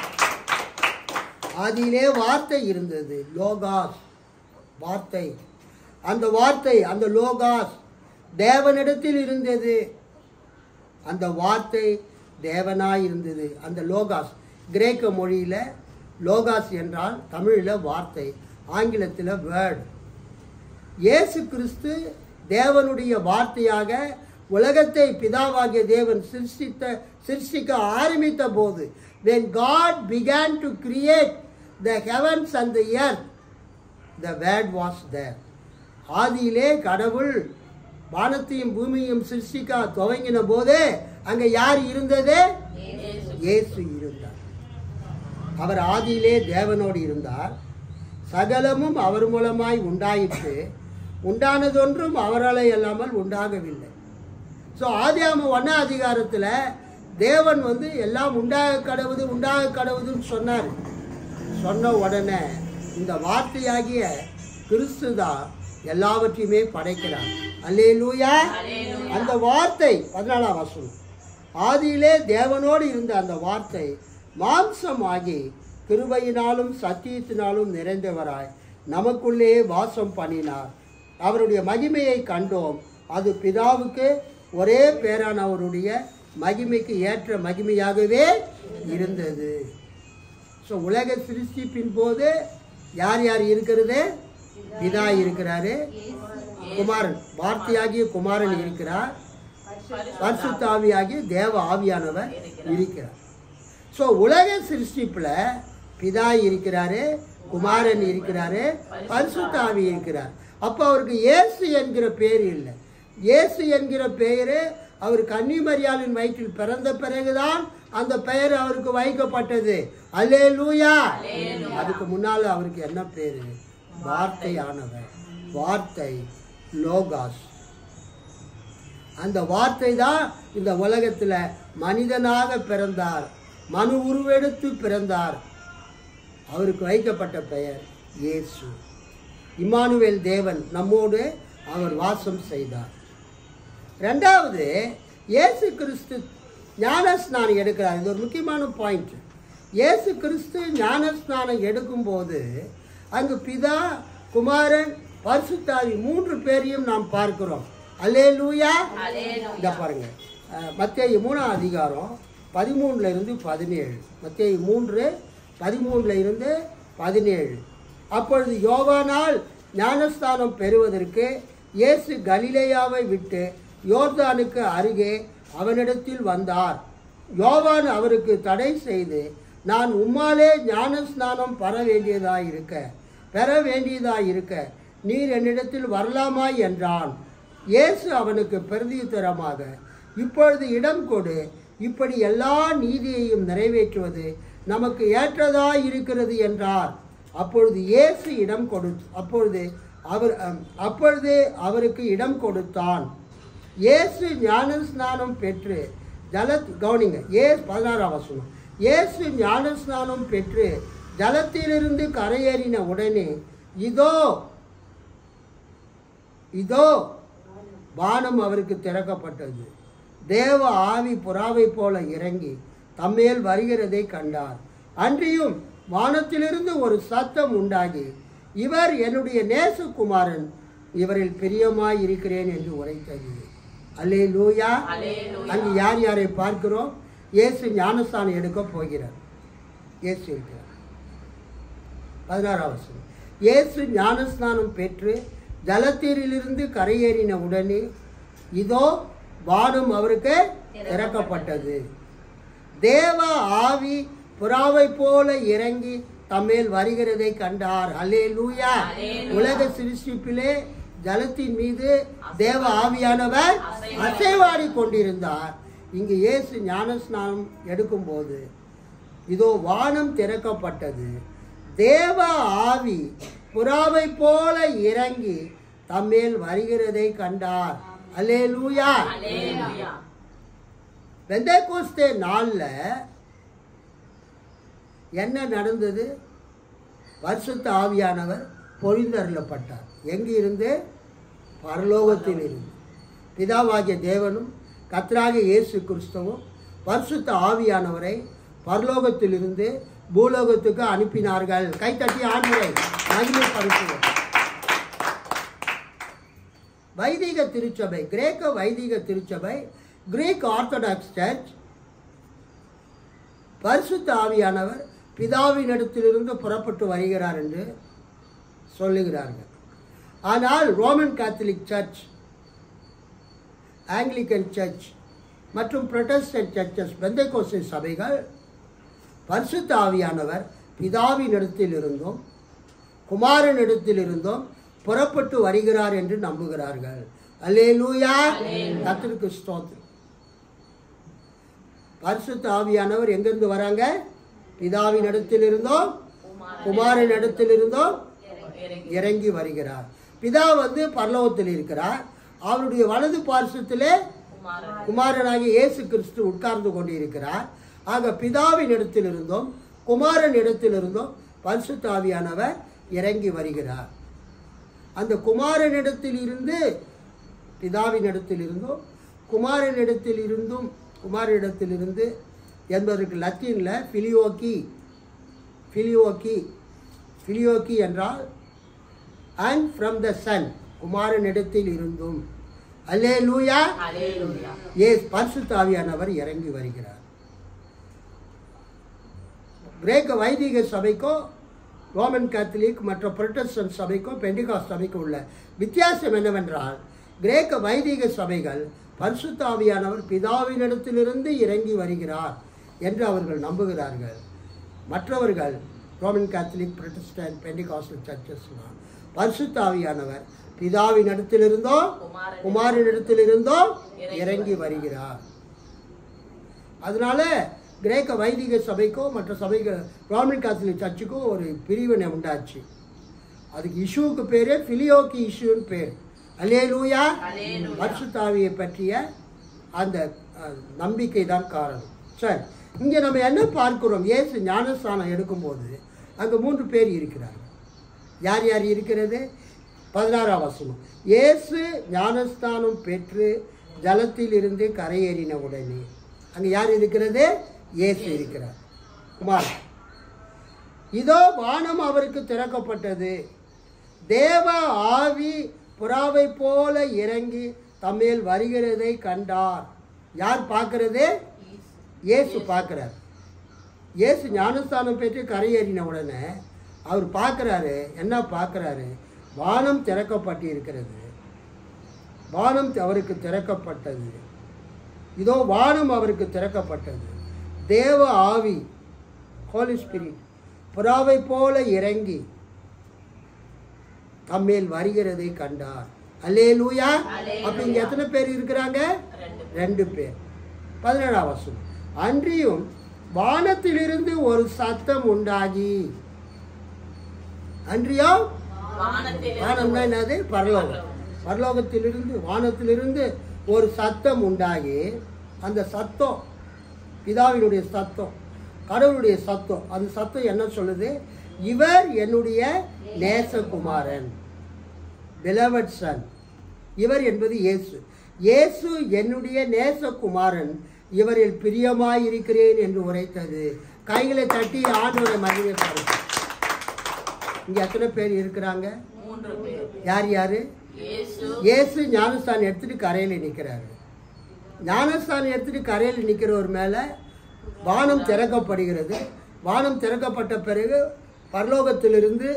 ஆதியிலே வார்த்தை இருந்தது, லோகாஸ், வார்த்தை. அந்த வார்த்தை, அந்த லோகாஸ் தேவனிடத்தில் இருந்தது. அந்த வார்த்தை தேவனாய் இருந்தது. அந்த லோகாஸ் கிரேக்க மொழியில் லோகாஸ் என்றால் தமிழில் வார்த்தை, ஆங்கிலத்தில் வேர்டு. இயேசு கிறிஸ்து தேவனுடைய வார்த்தையாக உலகத்தை பிதாவாகிய தேவன் சிருஷ்டிக்க ஆரம்பித்த போது, when God began to create the heavens and the earth, the word was there. ஆதியிலே கடவுள் வானத்தையும் பூமியையும் சிருஷ்டிக்க துவங்கின போது அங்கே யார் இருந்தது? இயேசு இருந்தார். அவர் ஆதியிலே தேவனோடு இருந்தார். சகலமும் அவர் மூலமாய் உண்டாயிற்று, உண்டானதொன்றும் அவராலே இல்லாமல் உண்டாகவில்லை. ஸோ ஆதியாகமம் 1 அதிகாரத்தில் தேவன் எல்லாம் உண்டாக கடவுதுன்னு சொன்னார். சொன்ன உடனே இந்த வார்த்தையாகிய கிறிஸ்து தான் எல்லாவற்றையுமே படைக்கிறார். அல்லேலூயா. அந்த வார்த்தை 14ஆம் வசனம், ஆதியிலே தேவனோடு இருந்த அந்த வார்த்தை மாம்சமாகி கிருபையினாலும் சத்தியத்தினாலும் நிறைந்தவராய் நமக்குள்ளே வாசம் பண்ணினார். அவருடைய மகிமையை கண்டோம், அது பிதாவுக்கு ஒரே பேரானவருடைய மகிமைக்கு ஏற்ற மகிமையாகவே இருந்தது. ஸோ உலக சிருஷ்டிப்பின் போது யார் யார் இருக்கிறது? பிதா இருக்கிறாரு, குமாரன் வார்த்தையாகிய குமாரன் இருக்கிறார், பரிசுத்த ஆவியாகிய தேவ ஆவியானவர் இருக்கிறார். ஸோ உலக சிருஷ்டிப்பில் பிதா இருக்கிறாரு, குமாரன் இருக்கிறாரு, பரிசுத்த ஆவி இருக்கிறார். அப்போ அவருக்கு இயேசு என்கிற பேர் இல்லை. இயேசு என்கிற பெயர் அவர் கன்னிமரியாளின் வயிற்றில் பிறந்த பிறகுதான் அந்த பெயர் அவருக்கு வைக்கப்பட்டது. அல்லேலூயா. அதுக்கு முன்னால் அவருக்கு என்ன பேர்? வார்த்தையானவர், வார்த்தை, லோகாஸ். அந்த வார்த்தை தான் இந்த உலகத்தில் மனிதனாக பிறந்தார், மனு உருவெடுத்து பிறந்தார். அவருக்கு வைக்கப்பட்ட பெயர் இயேசு. இம்மானுவேல் தேவன் நம்மோடு அவர் வாசம் செய்தார். ரெண்டாவது, இயேசு கிறிஸ்து ஞானஸ்நானம் எடுக்கிறார். இது ஒரு முக்கியமான பாயிண்ட். இயேசு கிறிஸ்து ஞானஸ்நானம் எடுக்கும்போது அங்கு பிதா, குமாரன், பரிசுத்த ஆவி 3 பேரையும் நாம் பார்க்கிறோம். அல்லேலூயா. இத பாருங்க, மத்தேயு 3ஆம் அதிகாரம் 13 17. மத்தேயு 3 13 17. அப்பொழுது யோவானால் ஞானஸ்தானம் பெறுவதற்கு இயேசு கலிலேயாவை விட்டு யோர்தானுக்கு அருகே அவனிடத்தில் வந்தார். யோவான் அவருக்கு தடை செய்து, நான் உம்மாலே ஞானஸ்நானம் பெற வேண்டியதாயிருக்க நீர் என்னிடத்தில் வரலாமா என்றான். இயேசு அவனுக்கு பிரதியுத்தரமாக, இப்பொழுது இடம் கொடு, இப்படி எல்லா நீதியையும் நிறைவேற்றுவது நமக்கு ஏற்றதாயிருக்கிறது என்றார். அப்பொழுது இயேசு அப்பொழுது அவருக்கு இடம் கொடுத்தான். இயேசு ஞானஸ்நானம் பெற்று கவனிங்க, 16ஆம் வசனம். இயேசு ஞானஸ்நானம் பெற்று ஜலத்திலிருந்து கரையேறின உடனே இதோ வானம் அவருக்கு திறக்கப்பட்டது. தேவ ஆவி புறாவை போல இறங்கி தம்மேல் வருகிறதை கண்டார். அன்றியும் வானத்திலிருந்து ஒரு சத்தம் உண்டாகி, இவர் என்னுடைய நேசகுமாரன், இவரில் பிரியமாய் இருக்கிறேன் என்று உரைத்தது. அல்லேலூயா. அங்கு யார் யாரை பார்க்கிறோம்? இயேசு ஞானஸ்தானம் எடுக்க போகிறார். இயேசு இருக்கிறார். 16ஆம் வசனம். இயேசு ஞானஸ்நானம் பெற்று ஜலத்தீரிலிருந்து கரையேறின உடனே இதோ வானம் அவருக்கு திறக்கப்பட்டது. தேவ ஆவி புறாவை போல இறங்கி தம்மேல் வருகிறதை கண்டார். அல்லேலூயா. உலக சிருஷ்டிப்பிலே ஜலத்தின் மீது தேவ ஆவியானவர் அசைவாடி கொண்டிருந்தார். இங்கு இயேசு ஞானஸ்நானம் எடுக்கும்போது இதோ வானம் திறக்கப்பட்டது. தேவ ஆவி புறாவை போல இறங்கி தம்மேல் வருகிறதை கண்டார். அல்லேலூயா. பெந்தேகோஸ்தே நாள்ல என்ன நடந்தது? பரிசுத்த ஆவியானவர் பொழிந்தருளப்பட்டார். எங்கிருந்து? பரலோகத்தில் இருந்து. பிதாவாகிய தேவனும் கர்த்தராகிய இயேசு கிறிஸ்துவும் பரிசுத்த ஆவியானவரை பரலோகத்திலிருந்து பூலோகத்துக்கு அனுப்பினார்கள். கைத்தட்டி ஆண்டவரை மகிமைப்படுத்துவோம். வைதிக திருச்சபை, கிரேக்க வைதிக திருச்சபை, கிரீக் ஆர்த்தடாக்ஸ் சர்ச், பரிசுத்த ஆவியானவர் பிதாவினிடத்திலிருந்து புறப்பட்டு வருகிறார் என்று சொல்லுகிறார்கள். ஆனால் Roman Catholic church, Anglican church மற்றும் புரொட்டஸ்டன்ட் சர்ச்சஸ், பெந்தேகோஸ்தே சபைகள் பரிசுத்த ஆவியானவர் பிதாவினிடத்தில் இருந்தும் குமாரனிடத்தில் இருந்தும் புறப்பட்டு வருகிறார் என்று நம்புகிறார்கள். அல்லேலூயா. கர்த்தருக்கு ஸ்தோத்திரம். பரிசுத்த ஆவியானவர் எங்கிருந்து வராங்க? பிதாவினிடத்தில் இருந்தோம் குமாரனிடத்தில் இருந்தோம் இறங்கி வருகிறார். பிதா பரலோகத்தில் இருக்கிறார். அவருடைய வலது பார்சத்திலே குமாரனாகிய இயேசு கிறிஸ்து உட்கார்ந்து கொண்டிருக்கிறார். ஆக பிதாவின் இடத்தில் இருந்தோம் குமாரன் இடத்தில் இருந்தோம் பரிசுத்த ஆவியானவர் இறங்கி வருகிறார். அந்த குமாரனிடத்தில் இருந்து பிதாவின் இடத்தில் இருந்தோம் குமாரனிடத்தில் இருந்து என்பதற்கு லத்தீன்ல ஃபிலியோக்கி என்றால் அண்ட் ஃப்ரம் த சன், குமாரனிடத்தில் இருந்தும். அல்லேலூயா. அல்லேலூயா. பரிசுத்த ஆவியானவர் இறங்கி வருகிறார். கிரேக்க வைதிக சபைக்கோ ரோமன் கேத்தலிக் மற்ற புரொட்டஸ்டன்ட் சபைக்கும் பெண்டிகாஸ்ட் சபைக்கும் உள்ள வித்தியாசம் என்னவென்றால், கிரேக்க வைதிக சபைகள் பரிசுத்த ஆவியானவர் பிதாவினிடத்திலிருந்து இறங்கி வருகிறார் என்று அவர்கள் நம்புகிறார்கள். மற்றவர்கள் Roman Catholic Protestant Pentecostal churches பரிசுத்த ஆவியானவர் பிதாவினிடத்திலிருந்தோ குமாரனிடத்திலிருந்தோ இறங்கி வருகிறார். அதனால கிரேக்க வைதிக சபைக்கோ மற்ற சபைகள் ரோமன் கேத்தலிக் சர்ச்சுக்கோ ஒரு பிரிவினை உண்டாச்சு. அதுக்கு இஷ்யூவுக்கு பேர் ஃபிலியோக்கி இஷ்யூன்னு பேர். அல்லேலூயா. பரிசுத்த ஆவியை பற்றிய அந்த நம்பிக்கை தான் காரணம். சரி, இங்கே நம்ம என்ன பார்க்கிறோம்? இயேசு ஞானஸ்தானம் எடுக்கும்போது அங்கே 3 பேர் இருக்கிறார்கள். யார் யார் இருக்கிறது? 16ஆம் வசனம். இயேசு ஞானஸ்தானம் பெற்று ஜலத்தில் இருந்து கரையேறின உடனே அங்கே யார் இருக்கிறது? இயேசு இருக்கிறார், குமார். இதோ வானம் அவருக்கு திறக்கப்பட்டது, தேவ ஆவி புறாவை போல இறங்கி தம்மேல் வருகிறதை கண்டார். யார் பார்க்கிறது? இயேசு பார்க்கிறார். இயேசு ஞானஸ்தானம் பெற்று கரையேறின உடனே அவர் பார்க்கிறாரு. என்ன பார்க்கிறாரு? வானம் திறக்கப்பட்டு இருக்கிறது. வானம் அவருக்கு திறக்கப்பட்டது. இதோ வானம் அவருக்கு திறக்கப்பட்டது, தேவ ஆவி ஹோலி ஸ்பிரிட் புறாவை போல இறங்கி தம்மேல் வருகிறதை கண்டார். அல்லேலூயா. அப்ப இங்க எத்தனை பேர் இருக்கிறாங்க? 2 பேர். 17ஆம் வசனம். அன்றியும் வானத்திலிருந்து ஒரு சத்தம் உண்டாகி, அன்றியும் வானம்னா என்னது? பரலோகம். பரலோகத்திலிருந்து வானத்திலிருந்து ஒரு சத்தம் உண்டாகி, அந்த சத்தம் பிதாவினுடைய சத்தம், கடவுளுடைய சத்தம். அந்த சத்தம் என்ன சொல்லுது? இவர் என்னுடைய நேசகுமாரன், beloved son. இவர் என்பது இயேசு. இயேசு என்னுடைய நேசகுமாரன், இவரில் பிரியமாயிருக்கிறேன் என்று உரைத்தது. கைகளை தட்டி ஆண்டவரை மகிமை பாருங்க. இங்க எத்தனை பேர் இருக்கிறாங்க? 3 பேர். யார் யாரு? இயேசு ஞானஸ்தானம் எடுத்துட்டு கரையில நிற்கிறாரு. ஞானஸ்தானம் எடுத்துட்டு கரையில் நிற்கிறவர் மேல வானம் திறக்கப்படுகிறது. வானம் திறக்கப்பட்ட பிறகு பரலோகத்திலிருந்து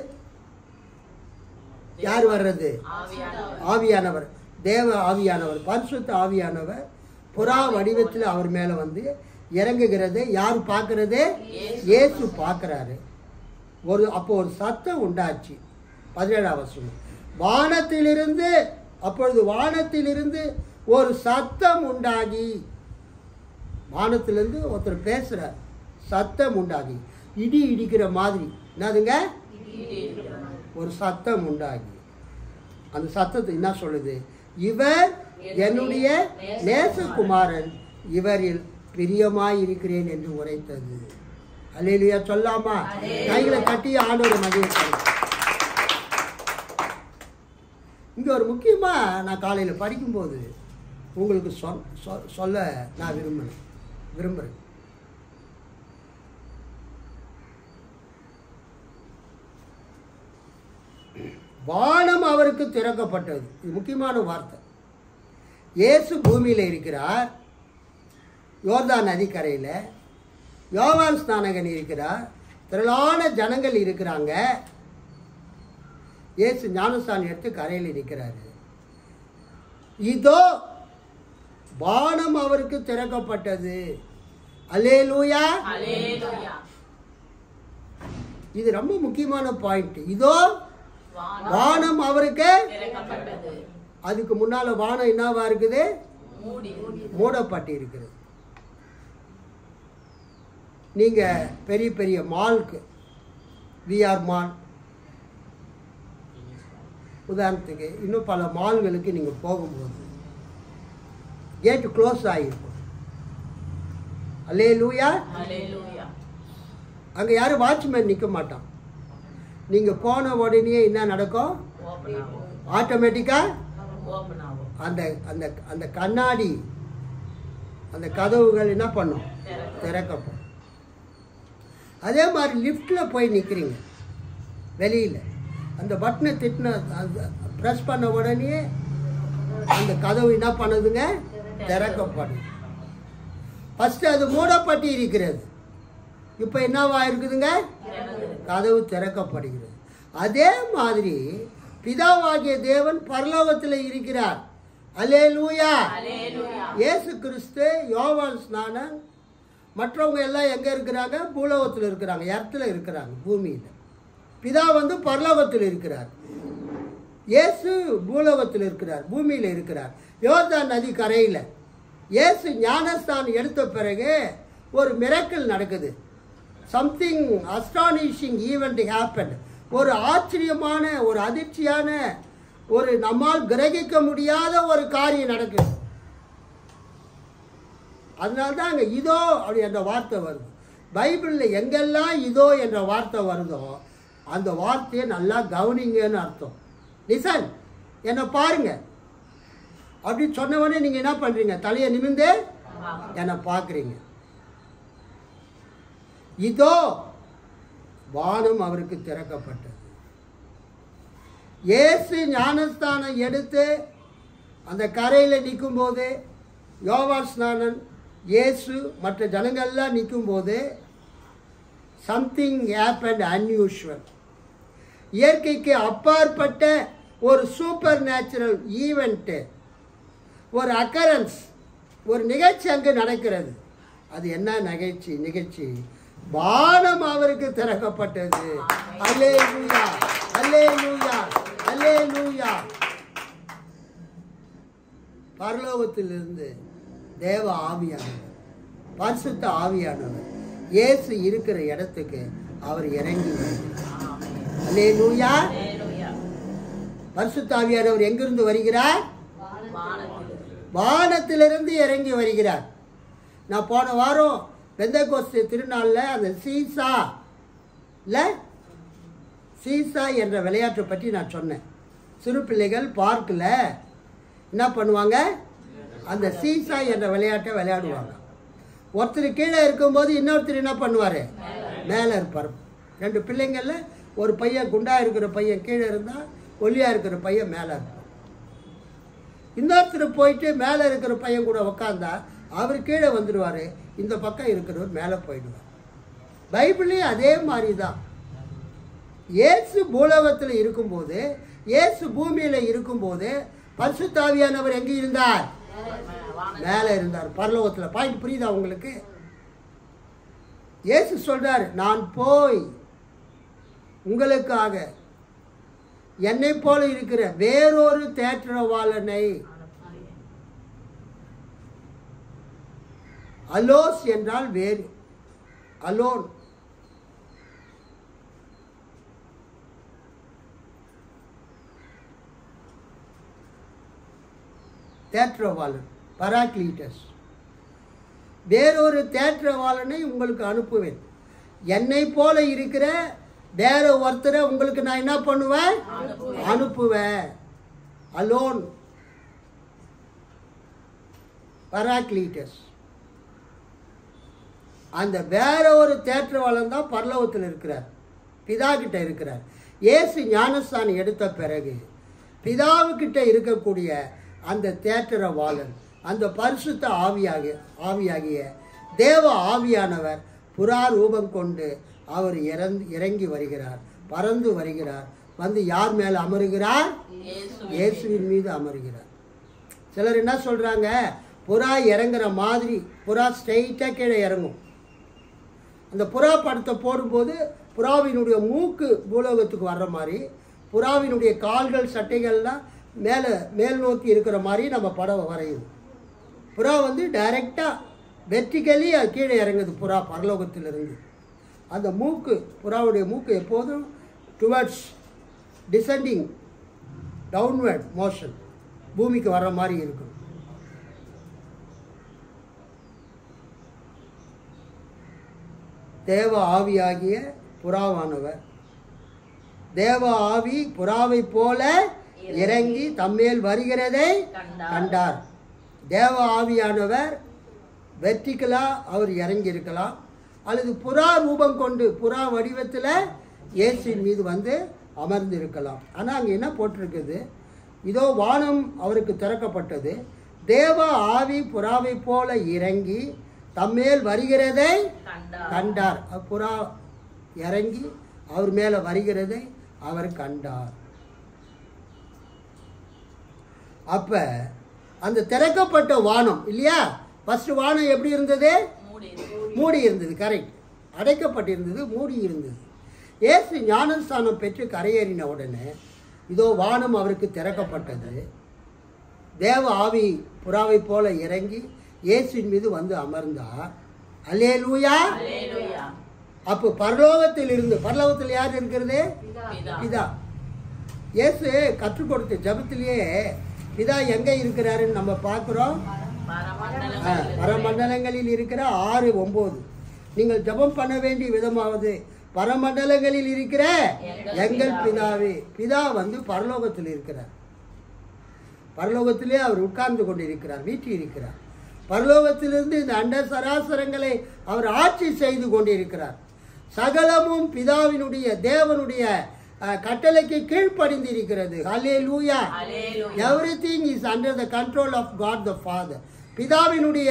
யார் வர்றது? ஆவியானவர், தேவ ஆவியானவர், பரிசுத்த ஆவியானவர் புறா வடிவத்தில் அவர் மேல வந்து இறங்குகிறது. யார் பார்க்கிறது? இயேசு பார்க்கிறாரு. அப்போ ஒரு சத்தம் உண்டாச்சு. 17ஆம் வசனம். வானத்திலிருந்து, அப்பொழுது வானத்திலிருந்து ஒரு சத்தம் உண்டாகி, வானத்திலிருந்து ஒருத்தர் பேசுறார், சத்தம் உண்டாகி, இடி இடிக்கிற மாதிரி. என்னதுங்க? ஒரு சத்தம் உண்டாகி. அந்த சத்தத்தை என்ன சொல்லுது? இவர் என்னுடைய நேசகுமாரன், இவரில் பிரியமாயிருக்கிறேன் என்று உரைத்தது. அல்லேலூயா சொல்லாமா? கைகளை கட்டி ஆண்டவரை மகிழ்ச்சி. இங்கே ஒரு முக்கியமாக நான் காலையில் படிக்கும்போது உங்களுக்கு சொல்ல நான் விரும்புகிறேன். வானம் அவருக்கு திறக்கப்பட்டது. இது முக்கியமான வார்த்தை. இயேசு பூமியில் இருக்கிறார், யோர்தான் நதிக்கரையில். யோவான் ஸ்நானகன் இருக்கிறார், திரளான ஜனங்கள் இருக்கிறாங்க. இயேசு ஞானஸ்தானம் எடுத்து கரையில் இருக்கிறாரு. இதோ வானம் அவருக்கு திறக்கப்பட்டது. அல்லேலூயா. இது ரொம்ப முக்கியமான பாயிண்ட். இதோ வானம் அவருக்கு. அதுக்கு முன்னால வானம் என்னவா இருக்குது? மூடப்பட்டு இருக்கிறது. நீங்க பெரிய பெரிய மால்க்கு, விஆர் மால் உதாரணத்துக்கு, இன்னும் பல மால்களுக்கு நீங்க போகும்போது கேட்டு க்ளோஸ் ஆகிருக்கும். அல்லேலூயா. அங்க யாரும் வாட்ச்மேன் நிற்க மாட்டான். நீங்க போன உடனே என்ன நடக்கும்? ஆட்டோமேட்டிக்கா அந்த அந்த அந்த கண்ணாடி, அந்த கதவுகள் என்ன பண்ணும்? திறக்கப்படும். அதே மாதிரி லிஃப்ட்ல போய் நிற்கிறீங்க வெளியில், அந்த பட்டனை ப்ரெஸ் பண்ண உடனே அந்த கதவு என்ன பண்ணுதுங்க? திறக்கப்படும். ஃபஸ்ட்டு அது மூடப்பட்டு இருக்கிறது, இப்போ என்னவா இருக்குதுங்க? கதவு திறக்கப்படுகிறது. அதே மாதிரி பிதாவாகிய தேவன் பரலோகத்தில் இருக்கிறார். அல்லேலூயா. இயேசு கிறிஸ்து, யோவான் ஸ்நானன், மற்றவங்க எல்லாம் எங்கே இருக்கிறாங்க? பூலோகத்தில் இருக்கிறாங்க, எர்த்தில் இருக்கிறாங்க, பூமியில். பிதா பரலோகத்தில் இருக்கிறார், இயேசு பூலோகத்தில் இருக்கிறார், பூமியில் இருக்கிறார். யோர்தான் நதி கரையில் இயேசு ஞானஸ்தானம் எடுத்த பிறகு ஒரு மிரக்கல் நடக்குது. Something astonishing event happen. ஒரு ஆச்சரியமான, ஒரு அதிர்ச்சியான, ஒரு நம்மால் கிரகிக்க முடியாத ஒரு காரியம் நடக்குது. அதனால்தான் அங்கே இதோ அப்படி என்ற வார்த்தை வருது. பைபிளில் எங்கெல்லாம் இதோ என்ற வார்த்தை வருதோ அந்த வார்த்தையை நல்லா கவனிங்கன்னு அர்த்தம். லிசன், என்னை பாருங்க அப்படி சொன்னவொடனே நீங்கள் என்ன பண்ணுறீங்க? தலையை நிமிர்ந்து என்னை பார்க்குறீங்க. இதோ வானம் அவருக்கு திறக்கப்பட்டது. இயேசு ஞானஸ்தானம் எடுத்து அந்த கரையில் நிற்கும் போது, யோவான் ஸ்நானன், இயேசு, மற்ற ஜனங்கள்லாம் நிற்கும் போது சம்திங் ஹேப்பன்ட் அன்யூஷுவல். இயற்கைக்கு அப்பாற்பட்ட ஒரு சூப்பர் நேச்சுரல் ஈவெண்ட்டு, ஒரு அக்கரன்ஸ், ஒரு நிகழ்ச்சி அங்கு நடக்கிறது. அது என்ன நிகழ்ச்சி? வானம் அவருக்கு திறக்கப்பட்டது. அல்லேலூயா, அல்லேலூயா, அல்லேலூயா. பரலோகத்திலிருந்து தேவ ஆவியானவர், பரிசுத்த ஆவியானவர் இயேசு இருக்கிற இடத்துக்கு அவர் இறங்கி வருகிறார். அல்லேலூயா. பரிசுத்த ஆவியானவர் எங்கிருந்து வருகிறார்? வானத்திலிருந்து இறங்கி வருகிறார். நான் போன வாரம் பெந்தெகோஸ்தே திருநாளில் அந்த சீசா என்ற விளையாட்டை பற்றி நான் சொன்னேன். சிறு பிள்ளைகள் பார்க்கில் என்ன பண்ணுவாங்க? அந்த சீசா என்ற விளையாட்டை விளையாடுவாங்க. ஒருத்தர் கீழே இருக்கும்போது இன்னொருத்தர் என்ன பண்ணுவார்? மேலே இருப்பார். ரெண்டு பிள்ளைங்களில் ஒரு பையன், குண்டாக இருக்கிற பையன் கீழே இருந்தால், ஒல்லியாக இருக்கிற பையன் மேலே இருப்பார். இன்னொருத்தர் போயிட்டு மேலே இருக்கிற பையன் கூட உக்காந்தா அவர் கீழே வந்துடுவார், இந்த பக்கம் இருக்கிறவர் மேலே போயிடுவார். பைபிள்லேயும் அதே மாதிரி தான். இயேசு பூலோகத்தில் இருக்கும்போது, இயேசு பூமியில் இருக்கும்போது பரிசுத்த ஆவியானவர் எங்கே இருந்தார்? மேலே இருந்தார், பரலோகத்தில். பாயிண்ட் புரியுதா உங்களுக்கு? இயேசு சொல்றார், நான் போய் உங்களுக்காக என்னை போல இருக்கிற வேறொரு தேற்றவாளனை, அலோஸ் என்றால் வேறு, அலோன், தேற்றவாளன், பராக்லீட்டஸ், வேறொரு தேற்றவாளனை உங்களுக்கு அனுப்புவேன். என்னை போல இருக்கிற வேற ஒருத்தரை உங்களுக்கு நான் என்ன பண்ணுவேன்? அனுப்புவேன். அலோன், பராக்லீட்டஸ். அந்த வேற ஒரு தேற்றவாளன் தான் பரலோகத்தில் இருக்கிறார், பிதா கிட்ட இருக்கிறார். இயேசு ஞானஸ்தானம் எடுத்த பிறகு பிதாவுக்கிட்ட இருக்கக்கூடிய அந்த தேற்றவாளன், அந்த பரிசுத்த ஆவியாகிய தேவ ஆவியானவர் புறா ரூபம் கொண்டு அவர் இறங்கி வருகிறார், பறந்து வருகிறார். வந்து யார் மேலே அமருகிறார்? இயேசுவின் மீது அமருகிறார். சிலர் என்ன சொல்கிறாங்க? புறா இறங்குற மாதிரி புறா ஸ்ட்ரெயிட்டாக கீழே இறங்கும். அந்த புறா படத்தை போடும்போது புறாவினுடைய மூக்கு பூலோகத்துக்கு வர்ற மாதிரி, புறாவினுடைய கால்கள் சட்டைகள்லாம் மேல் நோக்கி இருக்கிற மாதிரி நம்ம படம் வரையுது. புறா டைரெக்டாக வெர்டிகலி அது கீழே இறங்குது. புறா பரலோகத்திலிருந்து அந்த மூக்கு, புறாவுடைய மூக்கு எப்போதும் டுவர்ட்ஸ் டிசெண்டிங் டவுன்வர்ட் மோஷன், பூமிக்கு வர்ற மாதிரி இருக்கும். தேவ ஆவியாகிய புறாவானவர், தேவ ஆவி புறாவை போல இறங்கி தம்மேல் வருகிறதை கண்டார். தேவ ஆவியானவர் வெர்டிகலா அவர் இறங்கி இருக்கலாம், அல்லது புறா ரூபம் கொண்டு புறா வடிவத்தில் இயேசுவின் மீது அமர்ந்து இருக்கலாம். ஆனால் அங்கே என்ன போட்டிருக்குது? இதோ வானம் அவருக்கு திறக்கப்பட்டது, தேவ ஆவி புறாவை போல இறங்கி தம்மேல் வருகிறதை கண்டார். புறா இறங்கி அவர் மேலே வருகிறதை அவர் கண்டார். அப்ப அந்த திறக்கப்பட்ட வானம் இல்லையா, ஃபர்ஸ்ட் வானம் எப்படி இருந்தது? மூடி இருந்தது. கரெக்ட். அடைக்கப்பட்டிருந்தது, மூடி இருந்தது. இயேசு ஞானஸ்தானம் பெற்று கரையேறின உடனே இதோ வானம் அவருக்கு திறக்கப்பட்டது, தேவ ஆவி புறாவை போல இறங்கி இயேசுவின் மீது வந்து அமர்ந்தார். அல்லேலூயா. அப்போ பரலோகத்தில் இருந்து, பரலோகத்தில் யார் இருக்கிறது? பிதா. இயேசு கற்றுக் கொடுத்த ஜபத்திலேயே பிதா எங்க இருக்கிறாருன்னு நம்ம பார்க்கிறோம். பரமண்டலங்களில் இருக்கிற 6:9. நீங்கள் ஜபம் பண்ண வேண்டிய விதமாவது, பரமண்டலங்களில் இருக்கிற எங்கள் பிதாவே. பிதா வந்து பரலோகத்தில் இருக்கிறார். பரலோகத்திலே அவர் உட்கார்ந்து கொண்டிருக்கிறார், வீட்டில் இருக்கிறார். பரலோகத்திலிருந்து இந்த அண்ட சராசரங்களை அவர் ஆட்சி செய்து கொண்டிருக்கிறார். சகலமும் பிதாவினுடைய தேவனுடைய கட்டளைக்கு கீழ்ப்படிந்து இருக்கிறது. Hallelujah. Everything is under the control of God the Father. பிதாவினுடைய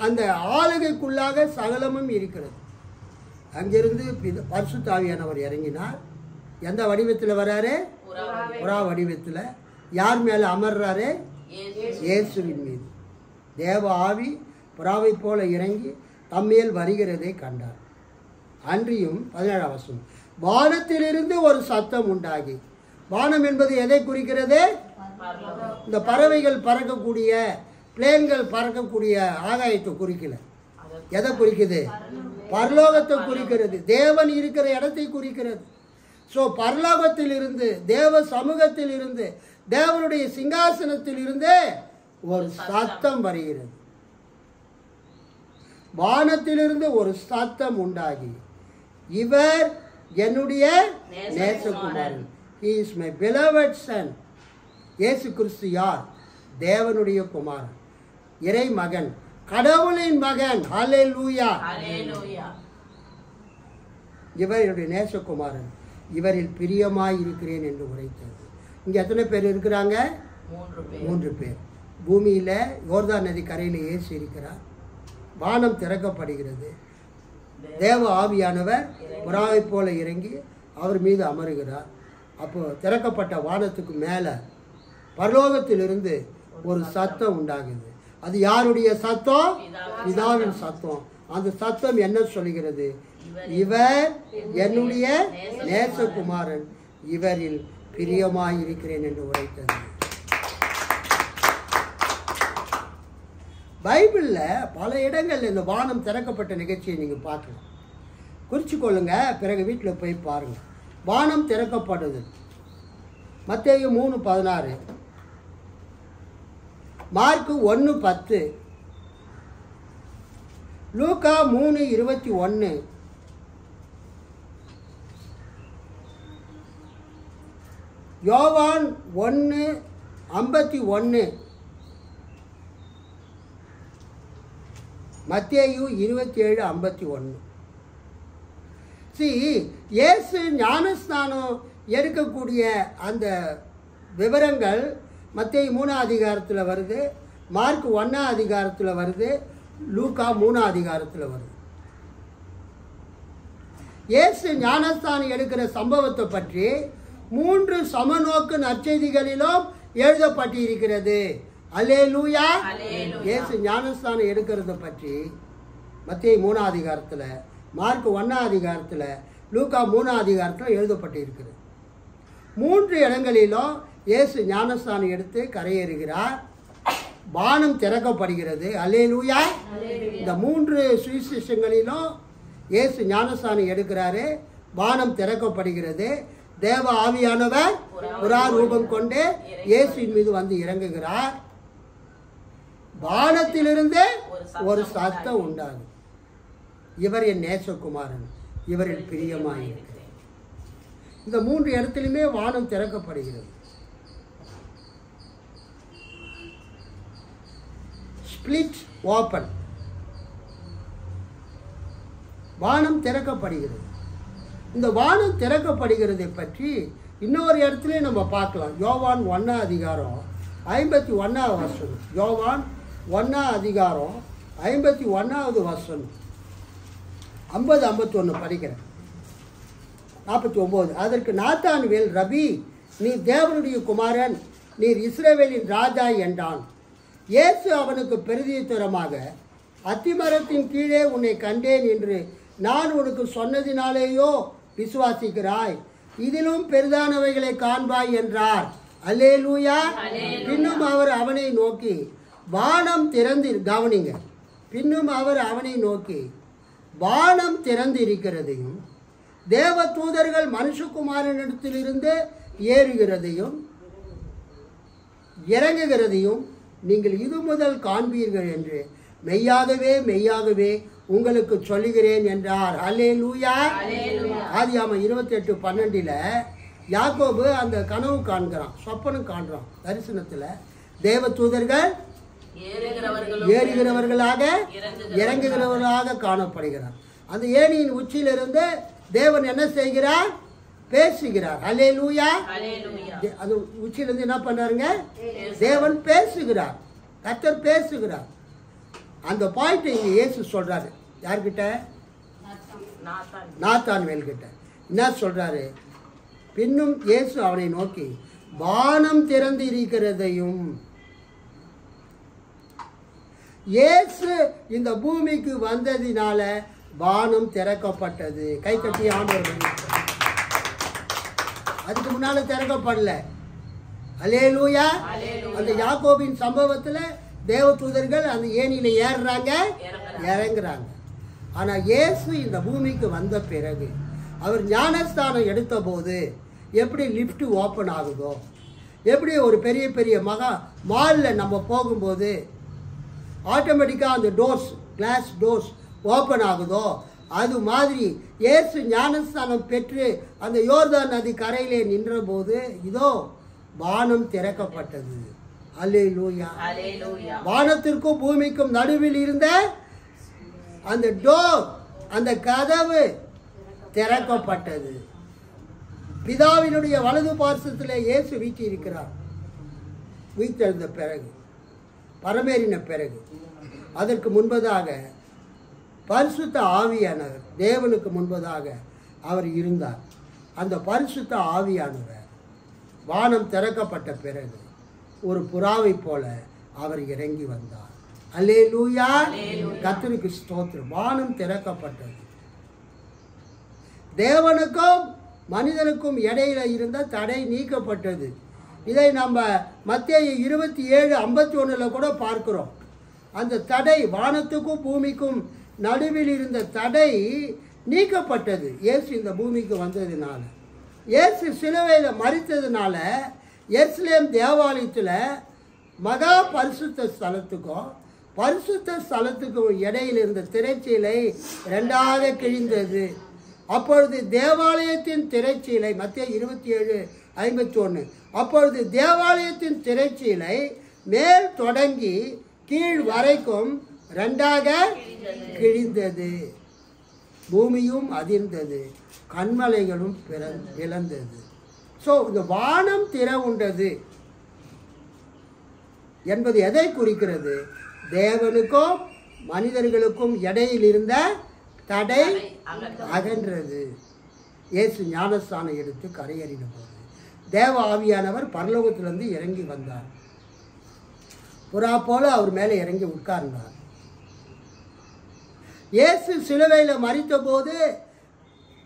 அந்த ஆளுகைக்குள்ளாக சகலமும் இருக்கிறது. அங்கிருந்து பரிசுத்த ஆவியானவர் இறங்கினார். எந்த வடிவத்தில் வராரு? புறா வடிவத்தில். யார் மேலே அமர்றாரு? இயேசுவின் மீது. தேவ ஆவி புறாவை போல இறங்கி தம்மேல் வருகிறதை கண்டார். அன்றியும் 17ஆம் வசனம், வானத்திலிருந்து ஒரு சத்தம் உண்டாகி. வானம் என்பது எதை குறிக்கிறது? இந்த பறவைகள் பறக்கக்கூடிய, பிளேன்கள் பறக்கக்கூடிய ஆகாயத்தை குறிக்கல. எதை குறிக்குது? பரலோகத்தை குறிக்கிறது. தேவன் இருக்கிற இடத்தை குறிக்கிறது. ஸோ பரலோகத்தில் இருந்து, தேவ சமூகத்தில் இருந்து, தேவனுடைய சிங்காசனத்தில் இருந்து ஒரு சத்தம் வருகிறது. வானத்திலிருந்து ஒரு சத்தம் உண்டாகி, இவர் என்னுடைய நேசகுமாரன். He is my beloved son. இயேசு கிறிஸ்து யார்? தேவனுடைய குமாரன், இறை மகன், கடவுளின் மகன். ஹல்லேலூயா. இவர் என்னுடைய நேசகுமாரன், இவரில் பிரியமாய் இருக்கிறேன் என்று உரைத்தது. இங்க எத்தனை பேர் இருக்கிறாங்க? 3 பேர். பூமியில யோர்தான் நதி கரையில் இயேசு இருக்கிறார். வானம் திறக்கப்படுகிறது. தேவ ஆவியானவர் புறாவை போல இறங்கி அவர் மீது அமருகிறார். அப்போ திறக்கப்பட்ட வானத்துக்கு மேலே பரலோகத்திலிருந்து ஒரு சத்தம் உண்டாகுது. அது யாருடைய சத்தம்? பிதாவின் சத்தம். அந்த சத்தம் என்ன சொல்கிறது? இவர் என்னுடைய நேசகுமாரன், இவரில் பிரியமாய் இருக்கிறேன் என்று உரைத்தது. பைபிளில் பல இடங்களில் இந்த வானம் திறக்கப்பட்ட நிகழ்ச்சியை நீங்கள் பார்க்கலாம். குறித்து கொள்ளுங்க, பிறகு வீட்டில் போய் பாருங்கள். வானம் திறக்கப்படுது. மத்தேயு 3:16, மார்க்கு 1:10, லூக்கா 3:21, யோவான் 1:51, மத்தேயு 27:51. இயேசு ஞானஸ்நானம் எடுக்கக்கூடிய அந்த விவரங்கள் மத்தேயு 3ஆம் அதிகாரத்தில் வருது, மார்க் 1ஆம் அதிகாரத்தில் வருது, லூக்கா 3ஆம் அதிகாரத்தில் வருது. இயேசு ஞானஸ்தானம் எடுக்கிற சம்பவத்தை பற்றி 3 சமநோக்கு நற்செய்திகளிலும் எழுதப்பட்டிருக்கிறது. அல்லேலூயா. இயேசு ஞானஸ்தானம் எடுக்கிறத பற்றி மத்தேயு 3ஆம் அதிகாரத்தில், மார்க் 1ஆம் அதிகாரத்தில், லூக்கா 3ஆம் அதிகாரத்தில் எழுதப்பட்டிருக்கிறது. 3 இடங்களிலும் இயேசு ஞானஸ்தானம் எடுத்து கரையேறுகிறார். வானம் திறக்கப்படுகிறது. அல்லேலூயா. இந்த 3 சுவிசேஷங்களிலும் இயேசு ஞானஸ்தானம் எடுக்கிறாரு. வானம் திறக்கப்படுகிறது. தேவ ஆவியானவர் புறா ரூபம் கொண்டு இயேசுவின் மீது வந்து இறங்குகிறார். வானத்திலிருந்து ஒரு சத்தம் உண்டாகும், இவர் என் நேசகுமாரன், இவரில் பிரியமாயிருக்கிறேன். இந்த 3 இடத்திலுமே வானம் திறக்கப்படுகிறது. ஸ்பிளிட் ஓபன், வானம் திறக்கப்படுகிறது. இந்த வானம் திறக்கப்படுகிறதை பற்றி இன்னொரு இடத்துலையும் நம்ம பார்க்கலாம். யோவான் 1 அதிகாரம் 51வது வசனம். யோவான் 1 அதிகாரம் 51வது வசனம். 50-51 படிக்கிறேன். 49. அதற்கு நாத்தான்வேல், ரபி, நீர் தேவனுடைய குமாரன், நீர் இஸ்ரவேலின் ராஜா என்றான். இயேசு அவனுக்கு பிரதியுத்தரமாக, அத்திமரத்தின் கீழே உன்னை கண்டேன் என்று நான் உனக்கு சொன்னதினாலேயோ விசுவாசிக்கிறாய்? இதிலும் பெரிதானவைகளை காண்பாய் என்றார். அல்லேலூயா. பின்னும் அவர் அவனை நோக்கி வானம் திறந்து, கவனிங்க, பின்னும் அவர் அவனை நோக்கி வானம் திறந்திருக்கிறதையும் தேவ தூதர்கள் மனுஷகுமாரனிடத்திலிருந்து ஏறுகிறதையும் இறங்குகிறதையும் நீங்கள் இது முதல் காண்பீர்கள் என்று மெய்யாகவே மெய்யாகவே உங்களுக்கு சொல்லுகிறேன் என்றார். அல்லேலூயா. ஆதியாகமம் 28:12 யாக்கோபு அந்த கனவு காண்கிறான், சொப்பனம் காண்கிறான். தரிசனத்தில் தேவ தூதர்கள் ஏறுகிறவர்களாக இறங்குகிறவர்களாக காணப்படுகிறார். அந்த ஏணியின் உச்சியிலிருந்து தேவன் என்ன செய்கிறார்? பேசுகிறார். அல்லேலூயா. அது உச்சியிலிருந்து என்ன பண்றாருங்க? தேவன் பேசுகிறார், கர்த்தர் பேசுகிறார். அந்த பாயிண்ட் இங்க இயேசு சொல்றாரு. யார்கிட்ட? நாத்தான்வேல் கிட்ட. என்ன சொல்றாரு? பின்னும் இயேசு அவனை நோக்கி வானம் திறந்து இருக்கிறதையும், இயேசு இந்த பூமிக்கு வந்ததினால வானம் திறக்கப்பட்டது. கைத்தட்டி ஆண்டவர். அதுக்கு முன்னால திறக்கப்படல. அல்லேலூயா. அந்த யாக்கோபின் சம்பவத்தில் தேவ தூதர்கள் அந்த ஏணியில ஏறுறாங்க, இறங்குறாங்க. ஆனா இயேசு இந்த பூமிக்கு வந்த பிறகு, அவர் ஞானஸ்தானம் எடுத்த போது எப்படி லிஃப்ட் ஓப்பன் ஆகுதோ, எப்படி ஒரு பெரிய பெரிய மாலில் நம்ம போகும்போது ஆட்டோமேட்டிக்காக அந்த டோர்ஸ், கிளாஸ் டோர்ஸ் ஓப்பன் ஆகுதோ, அது மாதிரி இயேசு ஞானஸ்தானம் பெற்று அந்த யோர்தான் நதி கரையிலே நின்ற போது இதோ வானம் திறக்கப்பட்டது. அல்லேலூயா. வானத்திற்கும் பூமிக்கும் நடுவில் இருந்த அந்த டோர், அந்த கதவு திறக்கப்பட்டது. பிதாவினுடைய வலது பார்சத்தில் இயேசு வீட்டி இருக்கிறார். வீட்டெழுந்த பிறகு, பரமேறின பிறகு, அதற்கு முன்பதாக பரிசுத்த ஆவியானவர், தேவனுக்கு முன்பதாக அவர் இருந்தார். அந்த பரிசுத்த ஆவியானவர் வானம் திறக்கப்பட்ட பிறகு ஒரு புறாவை போல அவர் இறங்கி வந்தார். அல்லேலூயா. கர்த்தருக்கு ஸ்தோத்திரம். வானம் திறக்கப்பட்டது. தேவனுக்கும் மனிதனுக்கும் இடையில இருந்த தடை நீக்கப்பட்டது. இதை நம்ம மத்தேயு 27:51 கூட பார்க்கிறோம். அந்த தடை, வானத்துக்கும் பூமிக்கும் நடுவில் இருந்த தடை நீக்கப்பட்டது. இயேசு இந்த பூமிக்கு வந்ததுனால, இயேசு சிலுவையில் மரித்ததுனால, எருசலேம் தேவாலயத்தில் மகா பரிசுத்த ஸ்தலத்துக்கும் பரிசுத்த ஸ்தலத்துக்கும் இடையில் இருந்த திரைச்சீலை 2ஆக கிழிந்தது. அப்பொழுது தேவாலயத்தின் திரைச்சீலை, மத்தேயு 27:51, அப்பொழுது தேவாலயத்தின் திரைச்சீலை மேல் தொடங்கி கீழ் வரைக்கும் 2ஆக கிழிந்தது. பூமியும் அதிர்ந்தது, கண்மலைகளும் பிளந்தது. ஸோ இந்த வானம் திறவுண்டது என்பது எதை குறிக்கிறது? தேவனுக்கும் மனிதர்களுக்கும் இடையில் இருந்த தடை அகன்றது. இயேசு ஞானஸ்தானம் எடுத்து கரையேறின போது தேவ ஆவியானவர் பரலோகத்திலிருந்து இறங்கி வந்தார். புறா போல அவர் மேலே இறங்கி உட்கார்ந்தார். இயேசு சிலுவையில் மரித்த போது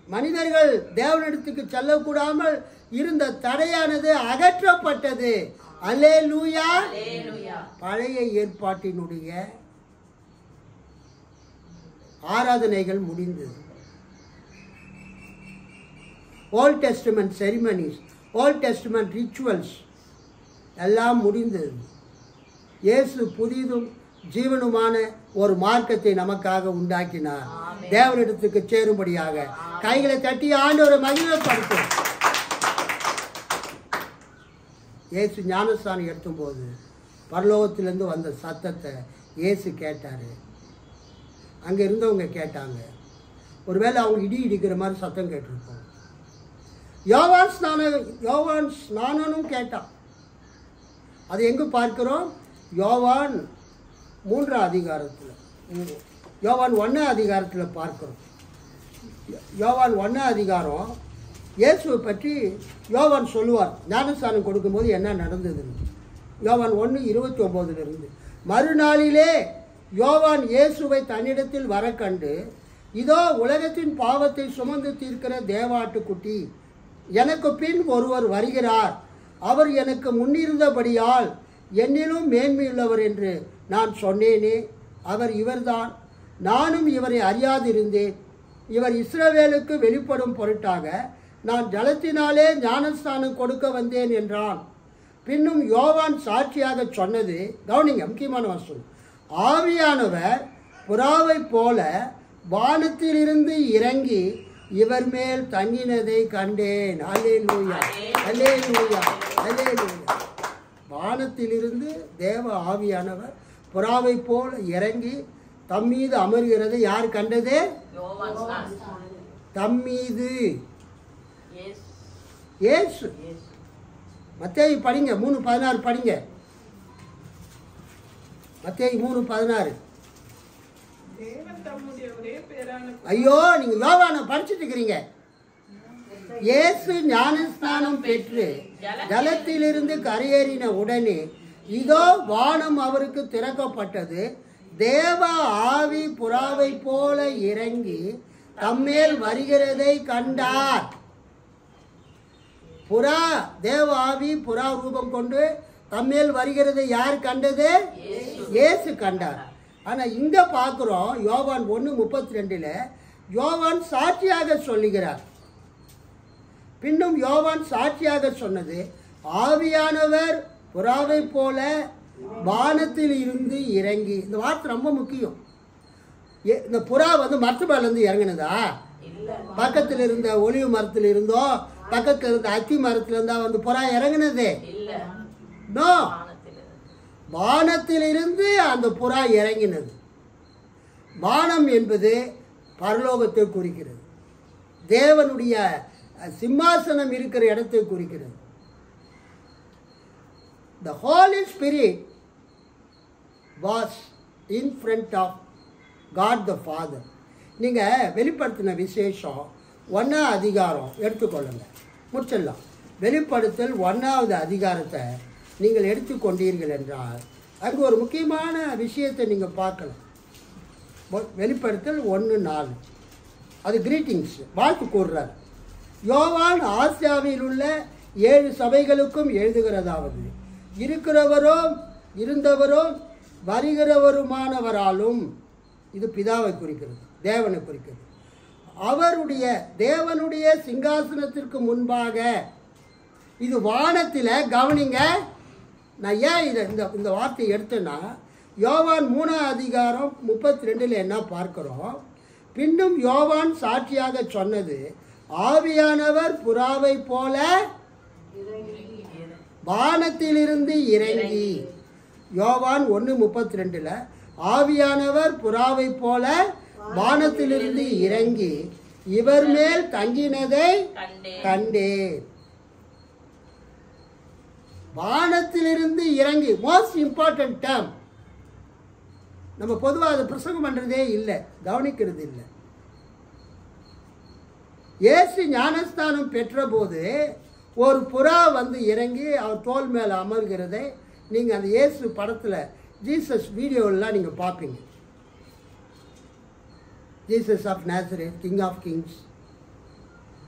மனிதர்கள் தேவனிடத்துக்கு செல்லக்கூடாமல் இருந்த தடையானது அகற்றப்பட்டது. அல்லேலூயா. பழைய ஏற்பாட்டினுடைய ஆராதனைகள் முடிந்தது. Old Testament ceremonies, Old Testament rituals எல்லாம் முடிந்தது. இயேசு புதிதும் ஜீவனுமான ஒரு மார்க்கத்தை நமக்காக உண்டாக்கினார். தேவனிடத்துக்கு சேரும்படியாக கைகளை தட்டி ஆண்டவரை மகிமைப்படுத்தும். இயேசு ஞானஸ்தானம் எடுத்தும் போது பரலோகத்திலிருந்து வந்த சத்தத்தை இயேசு கேட்டார். அங்கே இருந்தவங்க கேட்டாங்க. ஒருவேளை அவங்க இடி இடிக்கிற மாதிரி சத்தம் கேட்டிருப்போம். யோவான் ஸ்நானனும் கேட்டான். அது எங்கே பார்க்கிறோம்? யோவான் 3ஆம் அதிகாரத்தில், யோவான் 1ஆம் அதிகாரத்தில் பார்க்கிறோம். யோவான் 1ஆம் அதிகாரம் இயேசுவை பற்றி யோவான் சொல்லுவார், ஞானஸ்நானம் கொடுக்கும்போது என்ன நடந்ததுன்னு. யோவான் 1:29 மறுநாளிலே யோவான் இயேசுவை தன்னிடத்தில் வர கண்டு, இதோ உலகத்தின் பாவத்தை சுமந்து தீர்க்கிற தேவாட்டுக்குட்டி, எனக்கு பின் ஒருவர் வருகிறார், அவர் எனக்கு முன்னிருந்தபடியால் என்னிலும் மேன்மையுள்ளவர் என்று நான் சொன்னேனே, அவர் இவர்தான். நானும் இவரை அறியாதிருந்தேன். இவர் இஸ்ரவேலுக்கு வெளிப்படும் பொருட்டாக நான் ஜலத்தினாலே ஞானஸ்தானம் கொடுக்க வந்தேன் என்றான். பின்னும் யோவான் சாட்சியாக சொன்னது, கவனிங்க, முக்கியமான வசனம், ஆவியானவர் புறாவை போல வானத்திலிருந்து இறங்கி இவர் மேல் தங்கினதை கண்டேன். அல்லேலூயா, அல்லேலூயா, அல்லேலூயா. வானத்திலிருந்து தேவ ஆவியானவர் புறாவை போல இறங்கி தம்மீது அமர்கிறதை யார் கண்டது? தம்மீது இயேசு. மத்தேயு படிங்க, 3:16 படிங்க. மத்தேயு 3:16. ஐயோ, நீங்க யோவானை படிச்சுட்டு இருக்கிறீங்க. இயேசு ஞானஸ்நானம் பெற்று ஜலத்திலிருந்து கரையேறின உடனே இதோ வானம் அவருக்கு திறக்கப்பட்டது, தேவ ஆவி புறாவை போல இறங்கி தம்மேல் வருகிறதை கண்டார். புறா, தேவ ஆவி புறா ரூபம் கொண்டு தம்மேல் வருகிறதை யார் கண்டது? இயேசு கண்டார். ஆனா இங்க பார்க்கிறோம், யோவான் 1:32 யோவான் சாட்சியாக சொல்லுகிறார். பின்னும் யோவான் சாட்சியாக சொன்னது, ஆவியானவர் புறாவை போல வானத்தில் இருந்து இறங்கி. இந்த வார்த்தை ரொம்ப முக்கியம். இந்த புறா மரத்து மேல இருந்து இறங்கினதா? பக்கத்தில் இருந்த ஒலிவு மரத்தில் இருந்தோ, பக்கத்தில் இருந்த அத்தி மரத்தில் இருந்தா புறா இறங்கினதே? நோ, வானத்திலிருந்து அந்த புறா இறங்கினது. வானம் என்பது பரலோகத்தை குறிக்கிறது, தேவனுடைய சிம்மாசனம் இருக்கிற இடத்தை குறிக்கிறது. The Holy Spirit was in front of God the Father. நீங்க வெளிப்படுத்தின விசேஷம் 1ஆம் அதிகாரம் எடுத்துக்கொள்ளுங்க, முடிச்சிடலாம். வெளிப்படுத்தல் 1ஆவது அதிகாரத்தை நீங்கள் எடுத்துக்கொண்டீர்கள் என்றால் அங்கு ஒரு முக்கியமான விஷயத்தை நீங்கள் பார்க்கலாம். வெளிப்படுத்தல் 1:4 அது கிரீட்டிங்ஸ், வாழ்த்து கூறுறார். யோவான் ஆசியாவில் உள்ள 7 சபைகளுக்கும் எழுதுகிறதாவது, இருக்கிறவரும் இருந்தவரும் வருகிறவருமானவராலும், இது பிதாவை குறிக்கிறது, தேவனை குறிக்கிறது, தேவனுடைய சிங்காசனத்திற்கு முன்பாக, இது வானத்தில். கவனிங்க, நான் ஏன் இந்த வார்த்தையை எடுத்தேன்னா, யோவான் 3ஆம் அதிகாரம் 32 என்ன பார்க்கிறோம்? பின்னும் யோவான் சாட்சியாக சொன்னது, ஆவியானவர் புறாவை போல வானத்திலிருந்து இறங்கி. யோவான் 1:32 ஆவியானவர் புறாவை போல வானத்திலிருந்து இறங்கி இவர் மேல் தங்கினதை கண்டேன். வானத்திலிருந்து இறங்கி, மோஸ்ட் இம்பார்ட்டன்ட் டேர்ம். நம்ம பொதுவாக அதை பிரசங்கம் பண்றதே இல்லை, கவனிக்கிறது இல்லை. இயேசு ஞானஸ்தானம் பெற்ற போது ஒரு புறா இறங்கி அவர் தோல் மேலே அமர்கிறதை நீங்கள் அந்த இயேசு படத்தில், ஜீசஸ் வீடியோலாம் நீங்கள் பார்ப்பீங்க. Jesus of Nazareth, King of Kings,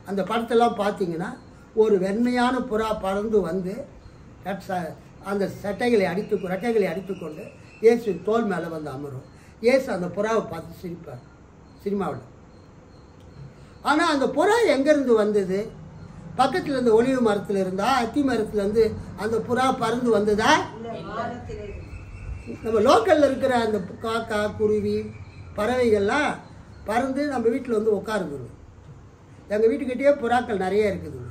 அந்த படத்தெல்லாம் பார்த்தீங்கன்னா ஒரு வெண்மையான புறா பறந்து அந்த ரெட்டைகளை அடித்துக்கொண்டு இயேசு தோல் மேலே அமரும். இயேசு அந்த புறாவை பார்த்து சிரிப்பார் சினிமாவில். ஆனால் அந்த புறா எங்கேருந்து வந்தது? பக்கத்தில் இருந்த ஒலிவு மரத்தில் இருந்தா, அத்தி மரத்துலேருந்து அந்த புறா பறந்து வந்ததா? நம்ம லோக்கலில் இருக்கிற அந்த காக்கா, குருவி, பறவைகள்லாம் பறந்து நம்ம வீட்டில் உட்காருதுங்க. எங்கள் வீட்டுக்கிட்டே புறாக்கள் நிறைய இருக்குதுங்க.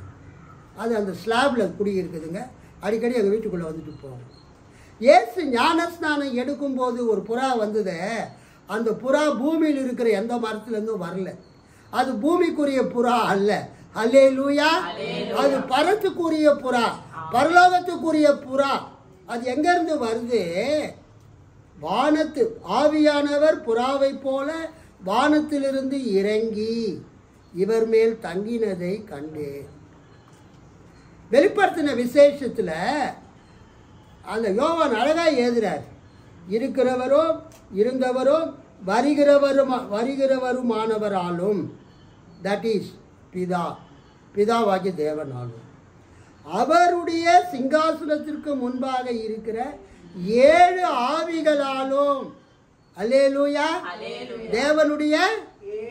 அது அந்த ஸ்லாபில் குடி இருக்குதுங்க. அடிக்கடி எங்கள் வீட்டுக்குள்ளே வந்துட்டு போவோம். இயேசு ஞானஸ்நானம் எடுக்கும்போது ஒரு புறா வந்தது. அந்த புறா பூமியில் இருக்கிற எந்த மரத்துலேருந்தும் வரல. அது பூமிக்குரிய புறா அல்ல. அல்லேலூயா. அது பரத்துக்குரிய புறா, பரலோகத்துக்குரிய புறா. அது எங்கிருந்து வருது? வானத்து ஆவியானவர் புறாவை போல வானத்திலிருந்து இறங்கி இவர் மேல் தங்கினதை கண்டேன். வெளிப்படுத்தின விசேஷத்துல அந்த யோவான் அழகா எழுதுறார். இருக்கிறவரும் இருந்தவரும் வருகிறவருமானவராலும், தட் இஸ் பிதாவாகிய தேவனாலும், அவருடைய சிங்காசனத்திற்கு முன்பாக இருக்கிற 7 ஆவிகளாலும். அல்லேலூயா. தேவனுடைய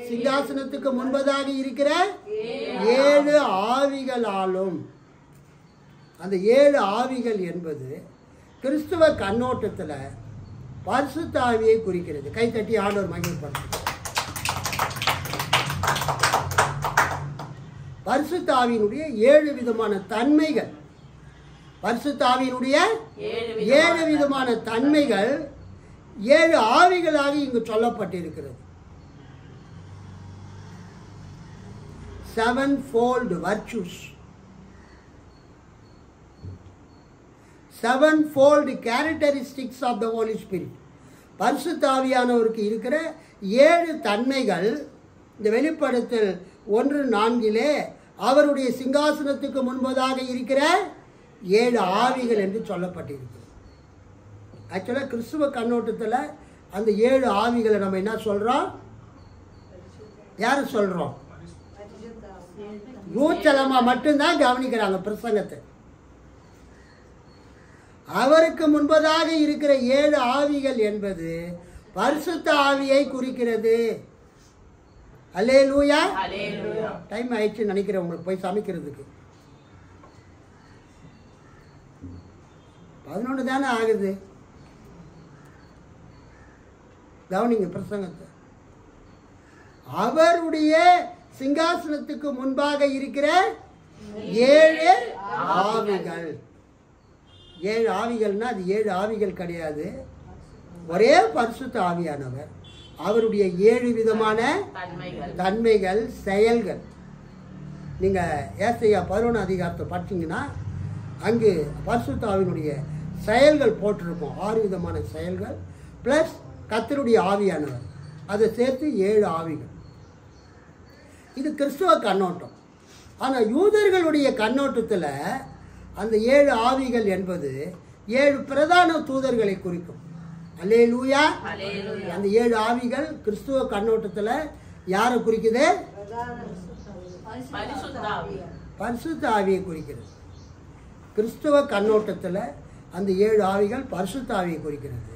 சிங்காசனத்துக்கு முன்பதாக இருக்கிற 7 ஆவிகளாலும். அந்த 7 ஆவிகள் என்பது கிறிஸ்துவ கண்ணோட்டத்தில் பரிசுத்த ஆவியை குறிக்கிறது. கைத்தட்டி ஆண்டவர் மகிமைப்படுத்தும். பரிசுத்த ஆவியினுடைய 7 விதமான தன்மைகள், பரிசுத்த ஆவியினுடைய 7 விதமான தன்மைகள் 7 ஆவிகளாக இங்கு சொல்லப்பட்டிருக்கிறது. 7-fold virtues, 7-fold characteristics of the Holy Spirit. பரிசுத்த ஆவியானவருக்கு இருக்கிற 7 தன்மைகள் இந்த வெளிப்படுத்தல் 1:4 அவருடைய சிங்காசனத்துக்கு முன்பதாக இருக்கிற 7 ஆவிகள் என்று சொல்லப்பட்டிருக்கிறது. ஆக்சுவலாக கிறிஸ்துவ கண்ணோட்டத்தில் அந்த 7 ஆவிகளை நம்ம என்ன சொல்கிறோம்? யார் சொல்கிறோம்? நூச்சலமா மட்டும்தான் கவனிக்கிறாங்க பிரசங்கத்தை. அவருக்கு முன்பதாக இருக்கிற 7 ஆவிகள் என்பது பரிசுத்த ஆவியை குறிக்கிறது. அல்லேலூயா. டைம் ஆயிடுச்சு நினைக்கிறேன் உங்களுக்கு போய் சமைக்கிறதுக்கு. 11 தானே ஆகுது. கவனிங்க பிரசங்கத்தை. அவருடைய சிங்காசனத்துக்கு முன்பாக இருக்கிற 7 ஆவிகள். 7 ஆவிகள்னா அது 7 ஆவிகள் கிடையாது. ஒரே பரிசுத்த ஆவியானவர், அவருடைய 7 விதமான தன்மைகள், செயல்கள். நீங்கள் ஏசாயா 11 அதிகாரத்தை பார்த்தீங்கன்னா அங்கு பரிசுத்த ஆவியினுடைய செயல்கள் போட்டிருக்கும். 6 விதமான செயல்கள் ப்ளஸ் கர்த்தருடைய ஆவியானவர், அதை சேர்த்து 7 ஆவிகள். இது கிறிஸ்துவ கண்ணோட்டம். ஆனால் யூதர்களுடைய கண்ணோட்டத்தில் அந்த 7 ஆவிகள் என்பது 7 பிரதான தூதர்களை குறிக்கும். அல்லேலூயா. அந்த 7 ஆவிகள் கிறிஸ்துவ கண்ணோட்டத்தில் யாரை குறிக்குது? பரிசுத்த ஆவியை குறிக்கிறது. கிறிஸ்துவ கண்ணோட்டத்தில் அந்த 7 ஆவிகள் பரிசுத்த ஆவியை குறிக்கிறது.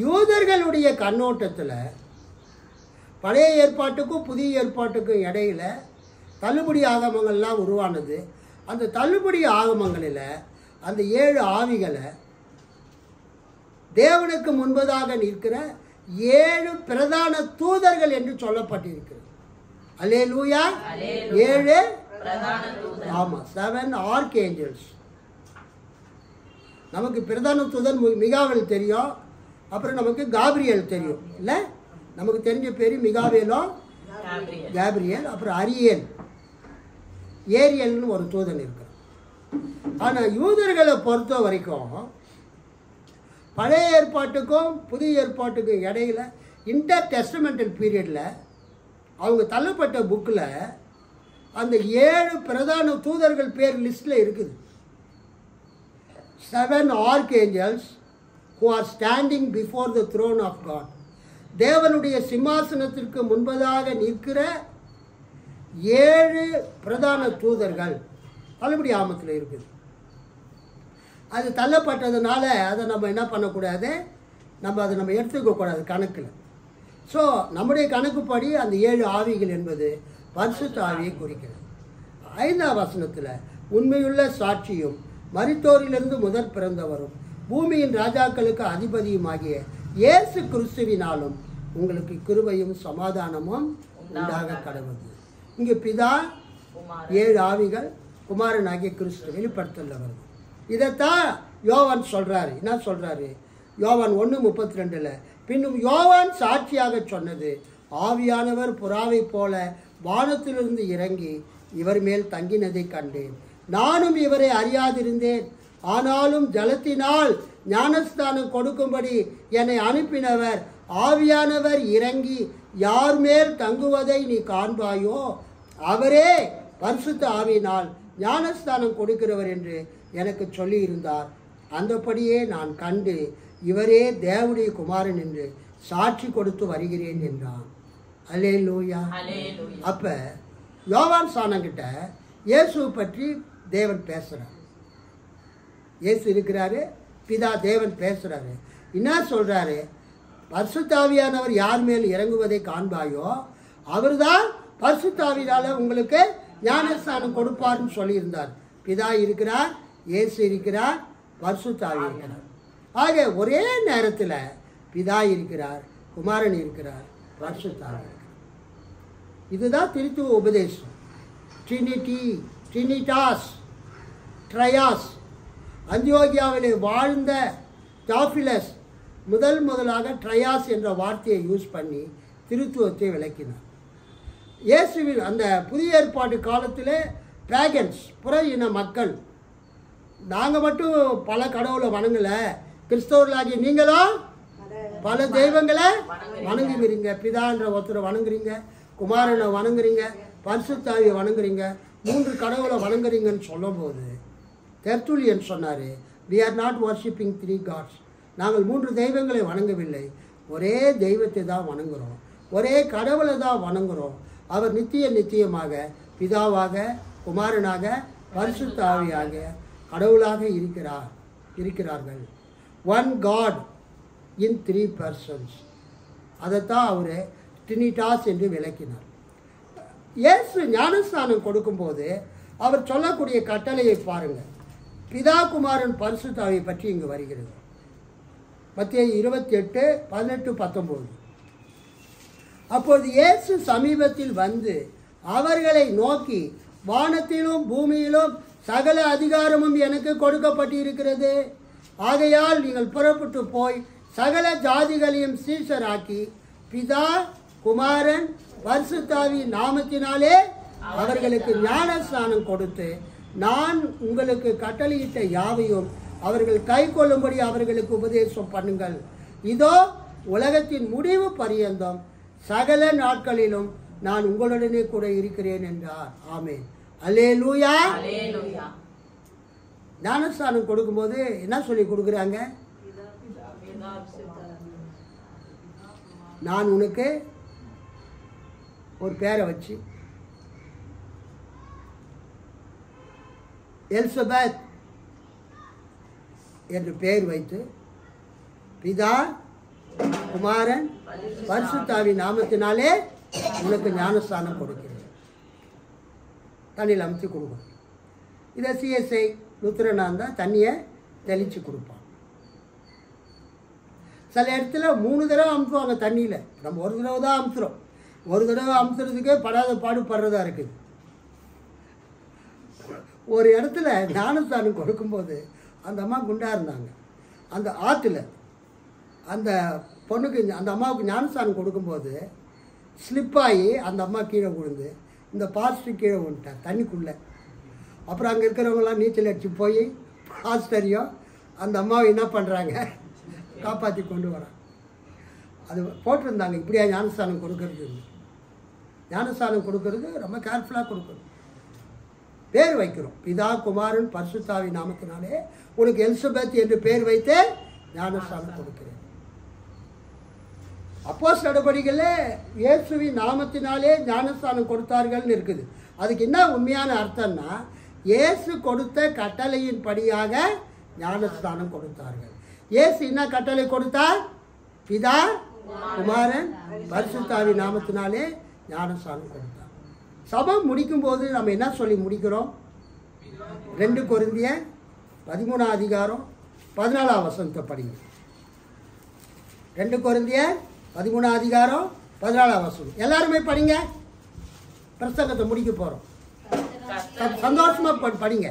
யூதர்களுடைய கண்ணோட்டத்தில் பழைய ஏற்பாட்டுக்கும் புதிய ஏற்பாட்டுக்கும் இடையில தள்ளுபடி ஆகமங்கள்லாம் உருவானது. அந்த தள்ளுபடி ஆகமங்களில் அந்த 7 ஆவிகளை தேவனுக்கு முன்பதாக நிற்கிற 7 பிரதான தூதர்கள் என்று சொல்லப்பட்டிருக்கிறது. அல்லேலூயா. 7 ஆமாம், 7 ஆர்க்ஏஞ்சல்ஸ். நமக்கு பிரதான தூதன் மிகாவேல் தெரியும், அப்புறம் நமக்கு காப்ரியேல் தெரியும். இல்லை, நமக்கு தெரிஞ்ச பேர் மிகாவேலோ காப்ரியேல், அப்புறம் அரியேல், ஏரியல்னு ஒரு தூதன் இருக்கிறான். ஆனால் யூதர்களை பொறுத்த வரைக்கும் பழைய ஏற்பாட்டுக்கும் புதிய ஏற்பாட்டுக்கும் இடையில இன்டர் டெஸ்டமெண்டல் பீரியடில் அவங்க தள்ளப்பட்ட புக்கில் அந்த 7 பிரதான தூதர்கள் பேர் லிஸ்டில் இருக்குது. 7 archangels who are standing before the throne of God. தேவனுடைய சிம்மாசனத்திற்கு முன்பதாக நிற்கிற 7 பிரதான தூதர்கள் தள்ளுபடி ஆமத்தில் இருக்குது. அது தள்ளப்பட்டதுனால அதை நம்ம என்ன பண்ணக்கூடாது, அதை நம்ம எடுத்துக்கக்கூடாது கணக்கில். ஸோ நம்முடைய கணக்குப்படி அந்த 7 ஆவிகள் என்பது பரிசுத்த ஆவியை குறிக்கிறது. 5ஆம் வசனத்தில் உண்மையுள்ள சாட்சியும் மரித்தோரிலிருந்து முதற் பிறந்தவரும் பூமியின் ராஜாக்களுக்கு அதிபதியுமாகிய இயேசு கிறிஸ்துவினாலும் உங்களுக்கு கிருபையும் சமாதானமும் உண்டாக கடவுது. இங்கே பிதா, 7 ஆவிகள், குமாரனாகிய கிறிஸ்து வெளிப்படுத்தல வருது. இதைத்தான் யோவான் சொல்றாரு. என்ன சொல்றாரு? யோவான் 1:32 பின்னும் யோவான் சாட்சியாக சொன்னது, ஆவியானவர் புறாவைப் போல வானத்திலிருந்து இறங்கி இவர் மேல் தங்கினதை கண்டேன். நானும் இவரை அறியாதிருந்தேன். ஆனாலும் ஜலத்தினால் ஞானஸ்தானம் கொடுக்கும்படி என்னை அனுப்பினவர் ஆவியானவர் இறங்கி யார் மேல் தங்குவதை நீ காண்பாயோ அவரே பரிசுத்த ஆவியினால் ஞானஸ்தானம் கொடுக்கிறவர் என்று எனக்கு சொல்லியிருந்தார். அந்தபடியே நான் கண்டு இவரே தேவனுடைய குமாரன் என்று சாட்சி கொடுத்து வருகிறேன் என்றான். அல்லேலூயா. அப்ப யோவான் சானங்கிட்ட இயேசுவை பற்றி தேவன் பேசுறார். இயேசு இருக்கிறாரு, பிதா தேவன் பேசுறாரு. என்ன சொல்றாரு? பரிசுத்த ஆவியானவர் யார் மேல் இறங்குவதை காண்பாயோ அவர்தான் பரிசுத்த ஆவியால உங்களுக்கு ஞானஸ்தானம் கொடுப்பார்னு சொல்லியிருந்தார். பிதா இருக்கிறார், இயேசு இருக்கிறார், பரிசுத்த ஆவி இருக்கிறார். ஆக ஒரே நேரத்தில் பிதா இருக்கிறார், குமாரன் இருக்கிறார், பரிசுத்த ஆவி இருக்கிறார். இதுதான் திருத்துவ உபதேசம். ட்ரினிட்டி, ட்ரினிடாஸ், ட்ரையாஸ். அந்தியோகியாவிலே வாழ்ந்த தாஃபிலஸ் முதலாக ட்ரையாஸ் என்ற வார்த்தையை யூஸ் பண்ணி திருத்துவத்தை விளக்கினார். இயேசுவில் அந்த புதிய ஏற்பாட்டு காலத்தில் பேகன்ஸ், புற இன மக்கள், நாங்கள் மட்டும் பல கடவுளை வணங்கலை, கிறிஸ்தவர்களாகிய நீங்களும் பல தெய்வங்களை வணங்குகிறீங்க. பிதான்ற ஒருத்தரை வணங்குறீங்க, குமாரனை வணங்குறீங்க, பரிசுத்தாவியை வணங்குறீங்க, 3 கடவுளை வணங்குறீங்கன்னு சொல்லும் போது தெர்த்துலியன் சொன்னார், we are not worshipping 3 gods. நாங்கள் 3 தெய்வங்களை வணங்கவில்லை, ஒரே தெய்வத்தை தான் வணங்குகிறோம், ஒரே கடவுளை தான் வணங்குகிறோம். அவர் நித்தியமாக பிதாவாக, குமாரனாக, பரிசுத்த ஆவியாக கடவுளாக இருக்கிறார்கள். 1 God in 3 persons. அதைத்தான் அவர் ட்ரினிடாஸ் என்று விளக்கினார். இயேசு ஞானஸ்தானம் கொடுக்கும்போது அவர் சொல்லக்கூடிய கட்டளையை பாருங்கள். பிதா, குமாரன், பரிசுத்த ஆவியை பற்றி இங்கு வருகிறது. மத்தேயு 28:18-19. அப்போது இயேசு சமீபத்தில் வந்து அவர்களை நோக்கி, வானத்திலும் பூமியிலும் சகல அதிகாரமும் எனக்கு கொடுக்கப்பட்டிருக்கிறது. ஆகையால் நீங்கள் புறப்பட்டு போய் சகல ஜாதிகளையும் சீஷராக்கி பிதா, குமாரன், பரிசுத்த ஆவி நாமத்தினாலே அவர்களுக்கு ஞானஸ்நானம் கொடுத்து நான் உங்களுக்கு கட்டளையிட்ட யாவையும் அவர்கள் கை கொள்ளும்படி அவர்களுக்கு உபதேசம் பண்ணுங்கள். இதோ உலகத்தின் முடிவு பரியந்தம் சகல நாட்களிலும் நான் உங்களுடனே கூட இருக்கிறேன் என்றார். ஆமென். அல்லேலூயா. ஞானஸ்நானம் கொடுக்கும்போது என்ன சொல்லி கொடுக்குறாங்க? நான் உனக்கு ஒரு பேரை வச்சு எலிசபெத் என்று பெயர் வைத்து பிதா, குமாரன், பரிசுத்த ஆவி நாமத்தினாலே உனக்கு ஞானஸ்தானம் கொடுக்கிறேன். தண்ணியில் அமுத்தி கொடுக்கணும். இதை சிஎஸ்ஐ லுத்திரனா இருந்தால் தண்ணியை தெளித்து கொடுப்பான். சில இடத்துல 3 தடவை அமுத்துவாங்க தண்ணியில். நம்ம ஒரு தடவை தான் அமுத்துறோம். ஒரு தடவை அமுத்துறதுக்கே படாத பாடுபடுறதா இருக்குது. ஒரு இடத்துல ஞானஸ்தானம் கொடுக்கும்போது அந்த அம்மா குண்டாக இருந்தாங்க. அந்த ஆற்றுல அந்த பொண்ணுக்கு, அந்த அம்மாவுக்கு ஞானஸ்தானம் கொடுக்கும்போது ஸ்லிப்பாகி அந்த அம்மா கீழே விழுந்து இந்த பாஸ்டர் கீழே விழுந்துட்டார் தண்ணிக்குள்ளே. அப்புறம் அங்கே இருக்கிறவங்களாம் நீச்சல் அடித்து போய் பாஸ்டரையும் அந்த அம்மாவை என்ன பண்ணுறாங்க, காப்பாற்றி கொண்டு வராங்க. அது போட்டிருந்தாங்க, இப்படியா ஞானஸ்தானம் கொடுக்கறது. ஞானஸ்தானம் கொடுக்கறது ரொம்ப கேர்ஃபுல்லாக கொடுக்கணும். பேர் வைக்கிறோம். பிதா, குமாரன், பரிசுத்த ஆவி நாமத்தினாலே உனக்கு எலிசபெத் என்று பேர் வைத்து ஞானஸ்தானம் கொடுக்கிறேன். அப்போஸ்தலர் நடபடிகளில் இயேசுவின் நாமத்தினாலே ஞானஸ்தானம் கொடுத்தார்கள்னு இருக்குது. அதுக்கு என்ன உண்மையான அர்த்தம்னா, இயேசு கொடுத்த கட்டளையின் படியாக ஞானஸ்தானம் கொடுத்தார்கள். இயேசு என்ன கட்டளை கொடுத்தார்? பிதா, குமாரன், பரிசுத்த ஆவி நாமத்தினாலே ஞானஸ்தானம் கொடுத்தார். சபை முடிக்கும் போது நம்ம என்ன சொல்லி முடிக்கிறோம்? 2 கொரிந்தியர் 13:14 படிங்க. 2 கொரிந்தியர் 13:14 எல்லாருமே படிங்க. பிரசங்கத்தை முடிக்க போறோம். சந்தோஷமா படிங்க.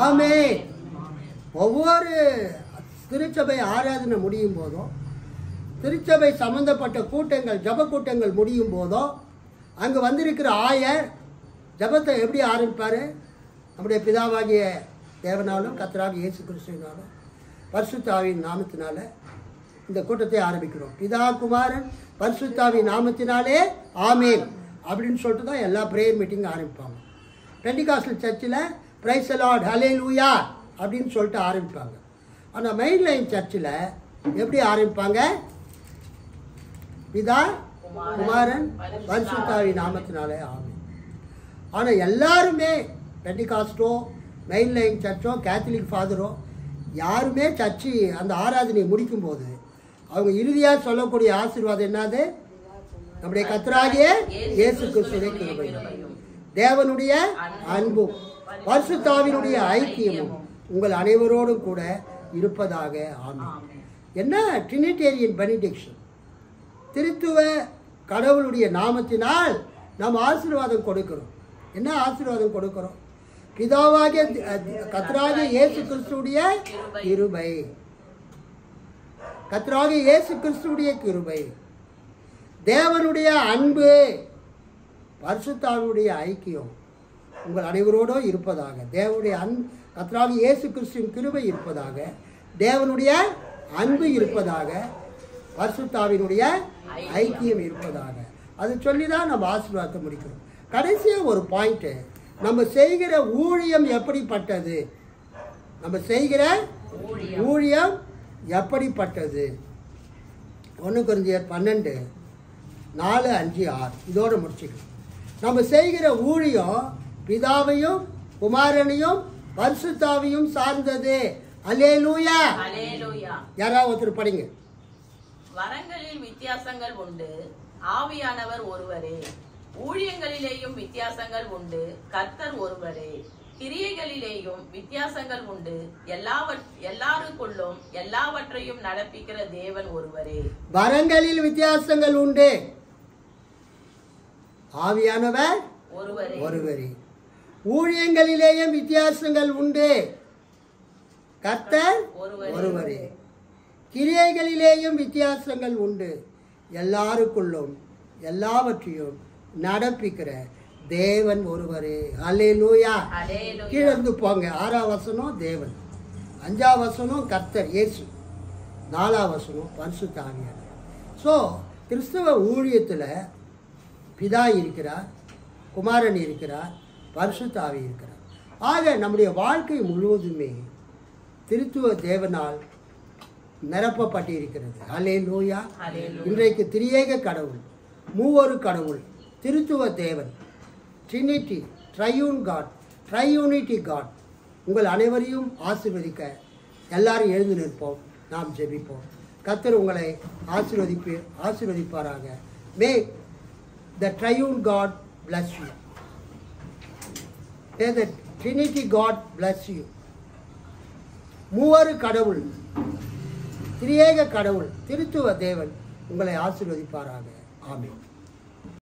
ஆமென். ஒவ்வொரு திருச்சபை ஆராதனை முடியும் போதும், திருச்சபை சம்பந்தப்பட்ட கூட்டங்கள், ஜப கூட்டங்கள் முடியும் போதோ, அங்கே வந்திருக்கிற ஆயர் ஜபத்தை எப்படி ஆரம்பிப்பார்? நம்முடைய பிதாவாகிய தேவனாலும் கர்த்தராகிய இயேசு கிறிஸ்துவினாலும் பரிசுத்த ஆவியின் நாமத்தினால இந்த கூட்டத்தை ஆரம்பிக்கிறோம். பிதா குமாரன் பரிசுத்த ஆவியின் நாமத்தினாலே ஆமேன் அப்படின்னு சொல்லிட்டு தான் எல்லா ப்ரேயர் மீட்டிங் ஆரம்பிப்பாங்க. பெண்டிகாஸ்டல் சர்ச்சில் பிரைஸ் தி லார்ட் ஹல்லேலூயா அப்படின்னு சொல்லிட்டு ஆரம்பிப்பாங்க. ஆனால் மெயின் லைன் சர்ச்சில் எப்படி ஆரம்பிப்பாங்க? பிதா குமாரன் பரிசுத்த ஆவியின் நாமத்தினாலே ஆமேன். ஆனால் எல்லாருமே பெண்டிகாஸ்டோ, மெயின் லைன் சர்ச்சோ, கேத்தலிக் ஃபாதரோ யாருமே சர்ச்சு அந்த ஆராதனை முடிக்கும் போது அவங்க இறுதியாக சொல்லக்கூடிய ஆசீர்வாதம் என்னது? நம்முடைய கர்த்தராகிய இயேசு கிறிஸ்துவின் கிருபையும் தேவனுடைய அன்பும் பரிசுத்த ஆவியினுடைய ஐக்கியமும் உங்கள் அனைவரோடும் கூட இருப்பதாக ஆமென். என்ன ட்ரினிடேரியன் பெனிடிக்ஷன், திருத்துவ கடவுளுடைய நாமத்தினால் நாம் ஆசீர்வாதம் கொடுக்கிறோம். என்ன ஆசீர்வாதம் கொடுக்கிறோம்? பிதாவாகிய கர்த்தராகிய இயேசு கிறிஸ்துவுடைய கிருபை, கர்த்தராகிய இயேசு கிறிஸ்துவுடைய கிருபை, தேவனுடைய அன்பு, பரிசுத்த ஆவியுடைய ஐக்கியம் உங்கள் அனைவரோடும் இருப்பதாக. தேவனுடைய கர்த்தராகிய இயேசு கிறிஸ்துவின் கிருபை இருப்பதாக, தேவனுடைய அன்பு இருப்பதாக, பரிசுத்த ஆவியினுடைய ஐக்கியம் இருப்பதாக. அது சொல்லி தான் நம்ம ஆசீர்வாதத்தை முடிக்கிறோம். கடைசியாக ஒரு பாயிண்ட்டு, நம்ம செய்கிற ஊழியம் எப்படிப்பட்டது? நம்ம செய்கிற ஊழியம் எப்படிப்பட்டது? 1 கொரிந்தியர் 12 4, 5, 6 இதோடு முடிச்சுக்கணும். நம்ம செய்கிற ஊழியம் பிதாவையும் குமாரனையும் பரிசுத்தாவையும் சார்ந்தது. அல்லேலூயா. யாராவது ஒருத்தர் படிங்க. வரங்களில் வித்தியாசங்கள் உண்டு, ஆவியானவர் ஒருவரே. ஊழியங்களிலேயும் வித்தியாசங்கள் உண்டு, கர்த்தர் ஒருவரே. கிரியைகளிலேயும் வித்தியாசங்கள் உண்டு, எல்லாருக்குள்ளும் எல்லாவற்றையும் நடப்பிக்கிற தேவன் ஒருவரே. வரங்களில் வித்தியாசங்கள் உண்டு, ஆவியானவர் ஒருவரே. ஊழியங்களிலேயும் வித்தியாசங்கள் உண்டு, கர்த்தர் ஒருவரே. கிரியைகளிலேயும் வித்தியாசங்கள் உண்டு, எல்லாருக்குள்ளும் எல்லாவற்றையும் நடப்பிக்கிற தேவன் ஒருவரே. அல்லேலூயா. கீழே போங்க. 6ஆம் வசனம் தேவன், 5ஆம் வசனம் கர்த்தர் இயேசு, 4ஆம் வசனம் பரிசுத்த ஆவியானவர். ஸோ கிறிஸ்தவ ஊழியத்தில் பிதா இருக்கிறார், குமாரன் இருக்கிறார், பரிசுத்த ஆவி இருக்கிறார். ஆக நம்முடைய வாழ்க்கை முழுவதுமே திருத்துவ தேவனால் நிரப்பப்பட்டு இருக்கிறது. அல்லேலூயா. இன்றைக்கு திரியேக கடவுள், மூவொரு கடவுள், திருத்துவ தேவன், ட்ரினிட்டி, ட்ரையூன் காட், ட்ரையூனிட்டி காட் உங்கள் அனைவரையும் ஆசீர்வதிக்க எல்லாரும் எழுந்து நிற்போம். நாம் ஜெபிப்போம். கர்த்தர் உங்களை ஆசீர்வதிப்பாராக. மே the triune God bless you. May the Trinity God bless you. மூவரு கடவுள், திரியேக கடவுள், திருத்துவ தேவன் உங்களை ஆசீர்வதிப்பாராக. ஆமென்.